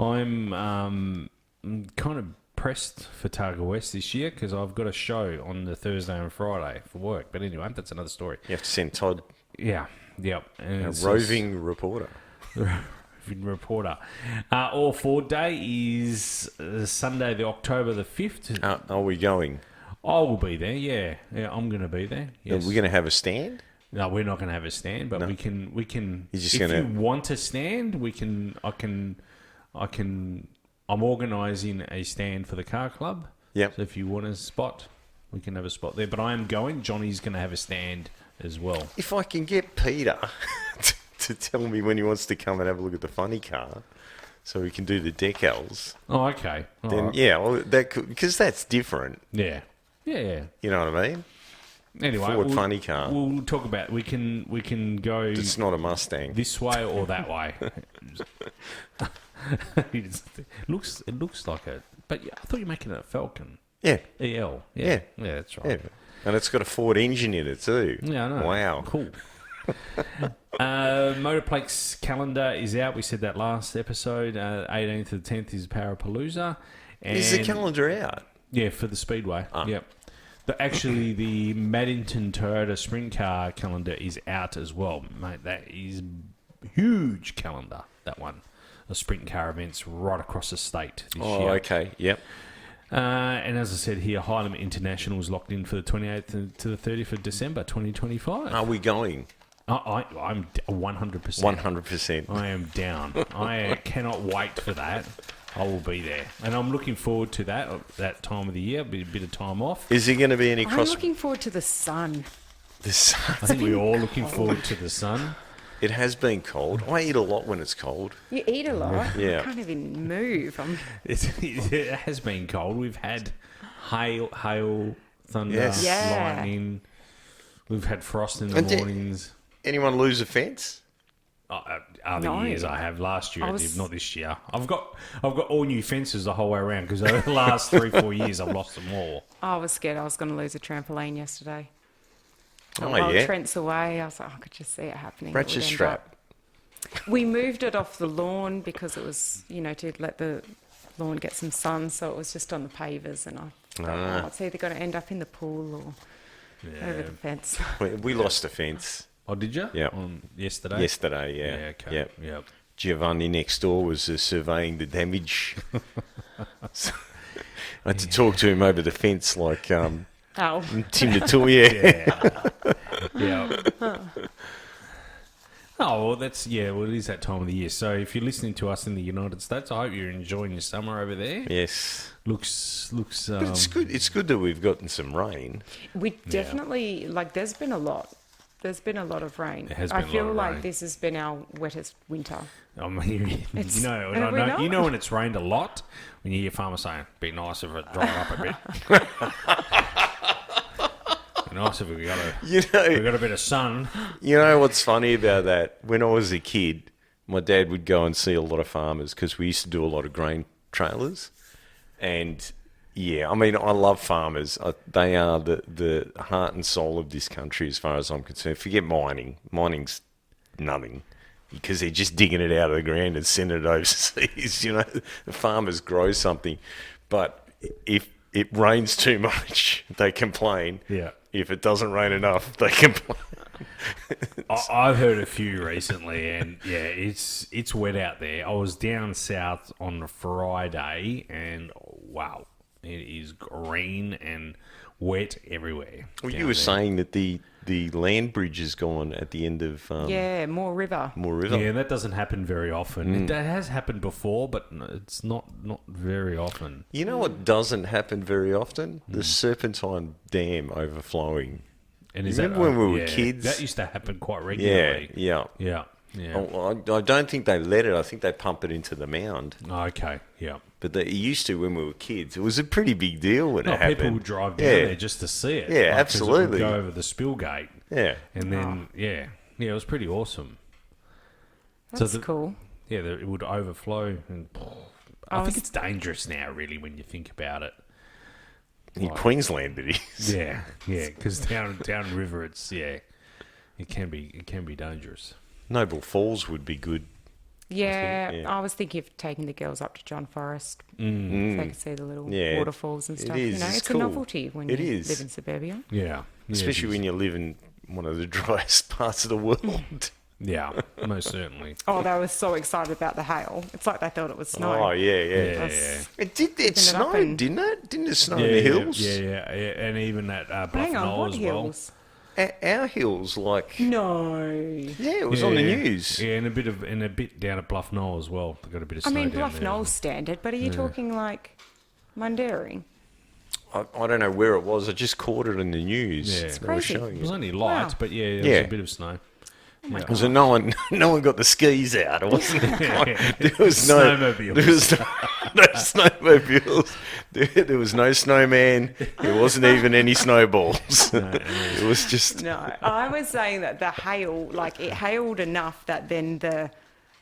[SPEAKER 2] I'm kind of pressed for Targa West this year because I've got a show on the Thursday and Friday for work. But anyway, that's another story.
[SPEAKER 3] You have to send Todd,
[SPEAKER 2] Yeah. Yep. And
[SPEAKER 3] a
[SPEAKER 2] it's
[SPEAKER 3] roving reporter.
[SPEAKER 2] reporter. All 4 day is Sunday, the October the 5th.
[SPEAKER 3] Are we going?
[SPEAKER 2] I will be there. Yeah, I'm going to be there. Yes.
[SPEAKER 3] Are we going to have a stand?
[SPEAKER 2] No, we're not going to have a stand, but
[SPEAKER 3] No.
[SPEAKER 2] we can.
[SPEAKER 3] You're just
[SPEAKER 2] if
[SPEAKER 3] gonna-
[SPEAKER 2] you want to stand, we can. I'm organising a stand for the car club.
[SPEAKER 3] Yep.
[SPEAKER 2] So if you want a spot, we can have a spot there. But I am going. Johnny's going to have a stand as well.
[SPEAKER 3] If I can get Peter to tell me when he wants to come and have a look at the funny car, so we can do the decals,
[SPEAKER 2] Oh, okay. All
[SPEAKER 3] then
[SPEAKER 2] right.
[SPEAKER 3] yeah, well, because that's different.
[SPEAKER 2] Yeah. Yeah.
[SPEAKER 3] You know what I mean?
[SPEAKER 2] Anyway,
[SPEAKER 3] Ford funny car.
[SPEAKER 2] We'll talk about. We can go
[SPEAKER 3] It's not a Mustang.
[SPEAKER 2] this way or that way. It looks like a. But I thought you were making it a Falcon
[SPEAKER 3] Yeah,
[SPEAKER 2] EL.
[SPEAKER 3] Yeah.
[SPEAKER 2] Yeah, that's right.
[SPEAKER 3] yeah. And it's got a Ford engine in it too.
[SPEAKER 2] Yeah, I know.
[SPEAKER 3] Wow.
[SPEAKER 2] Cool. Motorplex calendar is out. We said that last episode. 18th to the 10th is Parapalooza. And
[SPEAKER 3] Is the calendar out?
[SPEAKER 2] Yeah, for the Speedway. Yep. Actually, the Maddington Toyota Sprint Car calendar is out as well, mate. That is huge calendar, that one. The sprint car events right across the state this year.
[SPEAKER 3] Oh, okay. Yep.
[SPEAKER 2] And as I said here, Highland International is locked in for the 28th to the 30th of December 2025.
[SPEAKER 3] Are we going?
[SPEAKER 2] I'm 100%.
[SPEAKER 3] 100%.
[SPEAKER 2] I am down. I cannot wait for that. I will be there. And I'm looking forward to that time of the year, a bit of time off.
[SPEAKER 3] Is there going to be any
[SPEAKER 4] I'm
[SPEAKER 3] cross...
[SPEAKER 4] looking forward to the sun.
[SPEAKER 3] The sun.
[SPEAKER 2] I think we're all looking forward to the sun.
[SPEAKER 3] It has been cold. I eat a lot when it's cold.
[SPEAKER 4] You eat a lot.
[SPEAKER 3] Yeah.
[SPEAKER 4] I can't even move.
[SPEAKER 2] It has been cold. We've had hail, thunder,
[SPEAKER 3] Yes.
[SPEAKER 4] Yeah.
[SPEAKER 2] lightning. We've had frost in the
[SPEAKER 3] And
[SPEAKER 2] mornings.
[SPEAKER 3] Anyone lose a fence?
[SPEAKER 2] Other
[SPEAKER 4] No.
[SPEAKER 2] years I have. Last year I
[SPEAKER 4] was-
[SPEAKER 2] did, not this year. I've got all new fences the whole way around because over the last 3-4 years I've lost them all.
[SPEAKER 4] I was scared I was going to lose a trampoline yesterday.
[SPEAKER 3] Oh,
[SPEAKER 4] While
[SPEAKER 3] yeah.
[SPEAKER 4] Trent's away, I was like, I could just see it happening.
[SPEAKER 3] Ratchet
[SPEAKER 4] It would end
[SPEAKER 3] strap.
[SPEAKER 4] up- We moved it off the lawn because it was, to let the lawn get some sun. So it was just on the pavers, and I thought, it's either going to end up in the pool or over the fence.
[SPEAKER 3] We lost a fence
[SPEAKER 2] Oh, did you?
[SPEAKER 3] Yeah.
[SPEAKER 2] Yesterday?
[SPEAKER 3] yesterday, yeah.
[SPEAKER 2] Yeah, okay.
[SPEAKER 3] Yep.
[SPEAKER 2] Yep.
[SPEAKER 3] Giovanni next door was surveying the damage. So I had to talk to him over the fence like
[SPEAKER 4] Oh,
[SPEAKER 3] Tim Detour, yeah.
[SPEAKER 2] Yeah. Oh, well, it is that time of the year. So if you're listening to us in the United States, I hope you're enjoying your summer over there.
[SPEAKER 3] Yes.
[SPEAKER 2] Looks.
[SPEAKER 3] But it's good. It's good that we've gotten some rain.
[SPEAKER 4] we definitely, there's been a lot. There's been a lot of rain.
[SPEAKER 2] There has
[SPEAKER 4] I
[SPEAKER 2] been a
[SPEAKER 4] feel
[SPEAKER 2] lot of
[SPEAKER 4] like
[SPEAKER 2] rain.
[SPEAKER 4] this has been our wettest winter.
[SPEAKER 2] I mean,
[SPEAKER 4] It's-
[SPEAKER 2] you know,
[SPEAKER 4] have we not?
[SPEAKER 2] you know when it's rained a lot, when you hear farmers saying, "Be nice if it dried up a bit." Be nice if we got a bit of sun.
[SPEAKER 3] You know what's funny about that? When I was a kid, my dad would go and see a lot of farmers because we used to do a lot of grain trailers. And yeah, I mean, I love farmers. They are the heart and soul of this country as far as I'm concerned. Forget mining. Mining's nothing because they're just digging it out of the ground and sending it overseas. The farmers grow something. But if it rains too much, they complain.
[SPEAKER 2] Yeah.
[SPEAKER 3] If it doesn't rain enough, they complain.
[SPEAKER 2] I've heard a few recently, and yeah, it's wet out there. I was down south on Friday, and wow, it is green and wet everywhere.
[SPEAKER 3] Well,
[SPEAKER 2] down
[SPEAKER 3] you were
[SPEAKER 2] there.
[SPEAKER 3] saying that the land bridge is gone at the end of
[SPEAKER 4] Yeah, more river.
[SPEAKER 3] Moore River.
[SPEAKER 2] Yeah, that doesn't happen very often. It has happened before, but it's not very often.
[SPEAKER 3] You know what doesn't happen very often? The Serpentine Dam overflowing.
[SPEAKER 2] And is
[SPEAKER 3] Remember when we were kids?
[SPEAKER 2] That used to happen quite
[SPEAKER 3] Yeah,
[SPEAKER 2] regularly.
[SPEAKER 3] yeah.
[SPEAKER 2] Yeah. Yeah.
[SPEAKER 3] I don't think they let it. I think they pump it into the mound.
[SPEAKER 2] Oh, okay. Yeah.
[SPEAKER 3] But they used to when we were kids. It was a pretty big deal when
[SPEAKER 2] No,
[SPEAKER 3] it happened.
[SPEAKER 2] people would drive down
[SPEAKER 3] Yeah.
[SPEAKER 2] there just to see it.
[SPEAKER 3] Yeah,
[SPEAKER 2] 'cause it
[SPEAKER 3] absolutely.
[SPEAKER 2] would go over the spill gate.
[SPEAKER 3] Yeah.
[SPEAKER 2] And then, yeah, it was pretty awesome.
[SPEAKER 4] That's cool.
[SPEAKER 2] Yeah, it would overflow. And I think it's dangerous now, really, when you think about it.
[SPEAKER 3] In Queensland, it is.
[SPEAKER 2] Yeah, because down river, it can be dangerous.
[SPEAKER 3] Noble Falls would be good.
[SPEAKER 4] Yeah,
[SPEAKER 3] yeah.
[SPEAKER 4] I was thinking of taking the girls up to John Forest. So they could see the little
[SPEAKER 3] Yeah,
[SPEAKER 4] waterfalls and
[SPEAKER 3] it
[SPEAKER 4] stuff.
[SPEAKER 3] is, it's
[SPEAKER 4] It's
[SPEAKER 3] cool.
[SPEAKER 4] a novelty when
[SPEAKER 3] It
[SPEAKER 4] you
[SPEAKER 3] is.
[SPEAKER 4] live in suburbia.
[SPEAKER 2] Yeah,
[SPEAKER 3] Especially when you live in one of the driest parts of the world.
[SPEAKER 2] Yeah, most certainly.
[SPEAKER 4] Oh, they were so excited about the hail. It's like they thought it was snow.
[SPEAKER 3] Oh, yeah.
[SPEAKER 2] Yeah.
[SPEAKER 3] It did. It
[SPEAKER 4] Picking it up
[SPEAKER 3] snowed,
[SPEAKER 4] and-
[SPEAKER 3] didn't it? Didn't it snow in the hills?
[SPEAKER 2] Yeah, and even at Bluff
[SPEAKER 4] Hang on,
[SPEAKER 2] Knoll
[SPEAKER 4] what
[SPEAKER 2] as well.
[SPEAKER 4] hills?
[SPEAKER 3] Our hills, like
[SPEAKER 4] No.
[SPEAKER 3] yeah, it was on the news.
[SPEAKER 2] Yeah, and a bit down at Bluff Knoll as well. They got a bit of
[SPEAKER 4] I
[SPEAKER 2] snow
[SPEAKER 4] mean,
[SPEAKER 2] down
[SPEAKER 4] Bluff
[SPEAKER 2] there.
[SPEAKER 4] Knoll's standard, but are you talking like Mundaring?
[SPEAKER 3] I don't know where it was. I just caught it in the news.
[SPEAKER 2] Yeah.
[SPEAKER 3] They
[SPEAKER 2] It's
[SPEAKER 3] were
[SPEAKER 4] crazy.
[SPEAKER 3] showing
[SPEAKER 2] It was
[SPEAKER 3] it.
[SPEAKER 2] only light,
[SPEAKER 4] Wow.
[SPEAKER 2] but yeah, there
[SPEAKER 3] Yeah.
[SPEAKER 2] was a bit of snow.
[SPEAKER 3] So no one got the skis out. It wasn't. There was no
[SPEAKER 2] Snowmobiles.
[SPEAKER 3] There was no snowmobiles. There was no snowman. There wasn't even any snowballs. It was just.
[SPEAKER 4] No, I was saying that the hail, it hailed enough that then the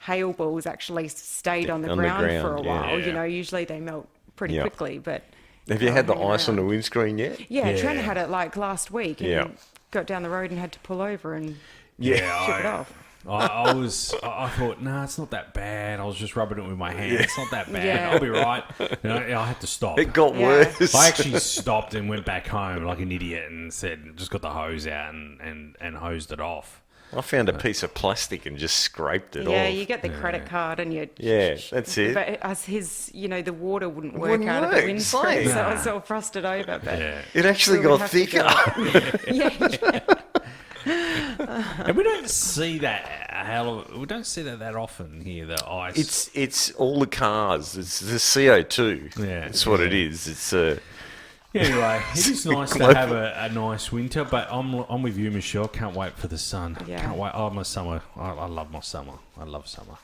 [SPEAKER 4] hail balls actually stayed on the ground for a
[SPEAKER 3] ground,
[SPEAKER 4] while.
[SPEAKER 2] yeah.
[SPEAKER 4] Usually they melt pretty
[SPEAKER 3] Yeah.
[SPEAKER 4] quickly, but...
[SPEAKER 3] Have you had the
[SPEAKER 4] hanging
[SPEAKER 3] ice on the
[SPEAKER 4] around.
[SPEAKER 3] windscreen yet?
[SPEAKER 4] Yeah,
[SPEAKER 2] Yeah.
[SPEAKER 4] Trent had it last week and
[SPEAKER 3] Yeah.
[SPEAKER 4] got down the road and had to pull over and... Chip it off.
[SPEAKER 2] I thought, nah, it's not that bad. I was just rubbing it with my hand. It's not that bad. I'll be right. I had to stop.
[SPEAKER 3] It got worse.
[SPEAKER 2] I actually stopped and went back home like an idiot and said, just got the hose out and hosed it off.
[SPEAKER 3] I found a piece of plastic and just scraped it off.
[SPEAKER 4] Yeah, you get the credit card and you...
[SPEAKER 3] Yeah, that's it.
[SPEAKER 4] But as the water wouldn't work out of the windscreen, so I was all frosted over. But
[SPEAKER 3] It actually got thicker.
[SPEAKER 2] And we don't see that. We don't see that often here. The ice.
[SPEAKER 3] It's all the cars. It's the CO2.
[SPEAKER 2] Yeah,
[SPEAKER 3] that's what it is. It's
[SPEAKER 2] Anyway, it is nice to have a nice winter, but I'm with you, Michelle. Can't wait for the sun.
[SPEAKER 4] Yeah.
[SPEAKER 2] Can't wait. Oh, my summer. I love my summer. I love summer.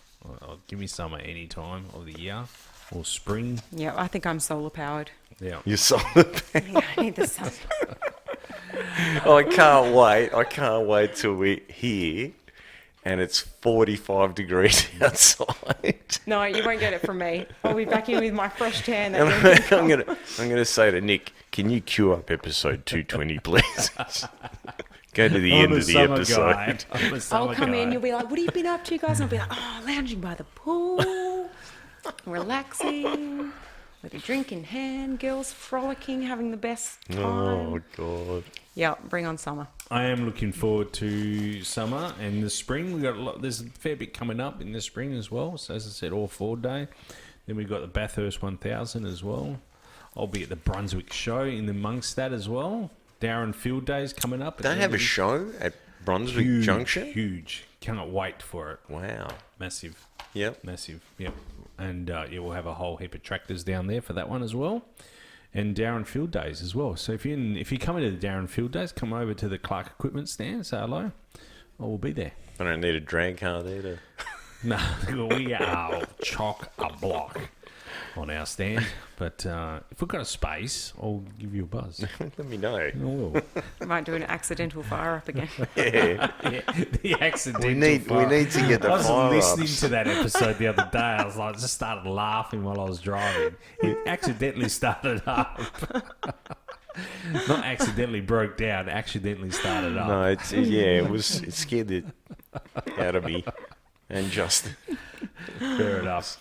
[SPEAKER 2] Give me summer any time of the year or spring.
[SPEAKER 4] Yeah, I think I'm solar powered.
[SPEAKER 2] Yeah.
[SPEAKER 3] You're solar powered.
[SPEAKER 4] Yeah, I need the sun.
[SPEAKER 3] I can't wait. I can't wait till we're here and it's 45 degrees outside.
[SPEAKER 4] No, you won't get it from me. I'll be back in with my fresh tan.
[SPEAKER 3] I'm gonna say to Nick, can you queue up episode 220, please? Go to the end of the episode.
[SPEAKER 4] I'll come in, you'll be like, what have you been up to, guys? And I'll be like, lounging by the pool, relaxing, with a drink in hand, girls frolicking, having the best time.
[SPEAKER 3] Oh, God.
[SPEAKER 4] Yeah, bring on summer.
[SPEAKER 2] I am looking forward to summer and the spring. There's a fair bit coming up in the spring as well. So as I said, all Ford Day. Then we've got the Bathurst 1000 as well. I'll be at the Brunswick show in amongst that as well. Darren Field Day's coming up.
[SPEAKER 3] They have a show at Brunswick Junction?
[SPEAKER 2] Huge. Can't wait for it.
[SPEAKER 3] Wow.
[SPEAKER 2] Massive.
[SPEAKER 3] Yep.
[SPEAKER 2] Massive. Yep. And we'll have a whole heap of tractors down there for that one as well. And Darren Field Days as well. So if you come into the Darren Field Days, come over to the Clark Equipment stand, say hello. I will be there.
[SPEAKER 3] I don't need a drag car there to...
[SPEAKER 2] No, we are chock a block on our stand. But if we've got a space, I'll give you a buzz.
[SPEAKER 3] Let me know.
[SPEAKER 2] I will.
[SPEAKER 4] I might do an accidental fire up again.
[SPEAKER 3] Yeah.
[SPEAKER 2] The accidental
[SPEAKER 3] We need to get the
[SPEAKER 2] I was
[SPEAKER 3] fire
[SPEAKER 2] listening
[SPEAKER 3] ups.
[SPEAKER 2] to that episode the other day. I was like, just started laughing while I was driving. It accidentally started up. Not accidentally broke down. Accidentally started up.
[SPEAKER 3] No, it scared it out of me. And Justin.
[SPEAKER 2] Fair enough.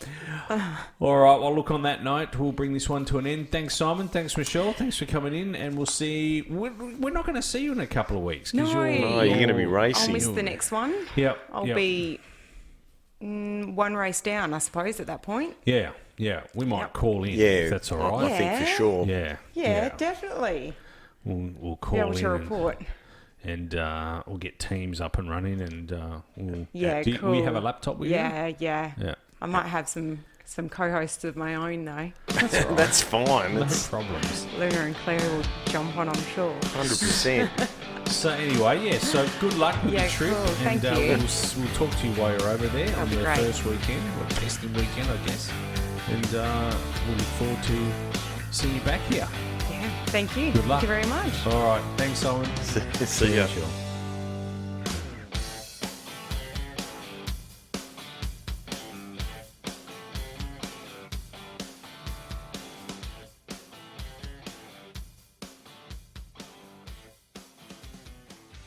[SPEAKER 2] All right, well, look, on that note, we'll bring this one to an end. Thanks, Simon. Thanks, Michelle. Thanks for coming in. And we'll see... We're not going to see you in a couple of weeks.
[SPEAKER 4] No.
[SPEAKER 3] You're going to be racing.
[SPEAKER 4] I'll miss the next one.
[SPEAKER 2] Yep.
[SPEAKER 4] I'll be one race down, I suppose, at that point.
[SPEAKER 2] Yeah. We might call in if that's all right.
[SPEAKER 3] I think for sure.
[SPEAKER 4] Yeah, definitely.
[SPEAKER 2] We'll call
[SPEAKER 4] Be able
[SPEAKER 2] in
[SPEAKER 4] to report.
[SPEAKER 2] and we'll get Teams up and running. And we'll,
[SPEAKER 4] cool.
[SPEAKER 2] we have a laptop with you?
[SPEAKER 4] Yeah. I might have some co-hosts of my own, though.
[SPEAKER 3] That's fine.
[SPEAKER 2] No
[SPEAKER 3] That's
[SPEAKER 2] problems.
[SPEAKER 4] Luna and Claire will jump on, I'm sure.
[SPEAKER 3] 100%.
[SPEAKER 2] So anyway, so good luck with the trip.
[SPEAKER 4] Cool. Thank
[SPEAKER 2] and
[SPEAKER 4] you.
[SPEAKER 2] We'll talk to you while you're over there on
[SPEAKER 4] be
[SPEAKER 2] the
[SPEAKER 4] great.
[SPEAKER 2] first weekend, or testing weekend, I guess. And we'll look forward to seeing you back here.
[SPEAKER 4] Yeah, thank you.
[SPEAKER 2] Good luck.
[SPEAKER 4] Thank you very much.
[SPEAKER 2] All right. Thanks, Simon.
[SPEAKER 3] See ya.
[SPEAKER 2] Michelle.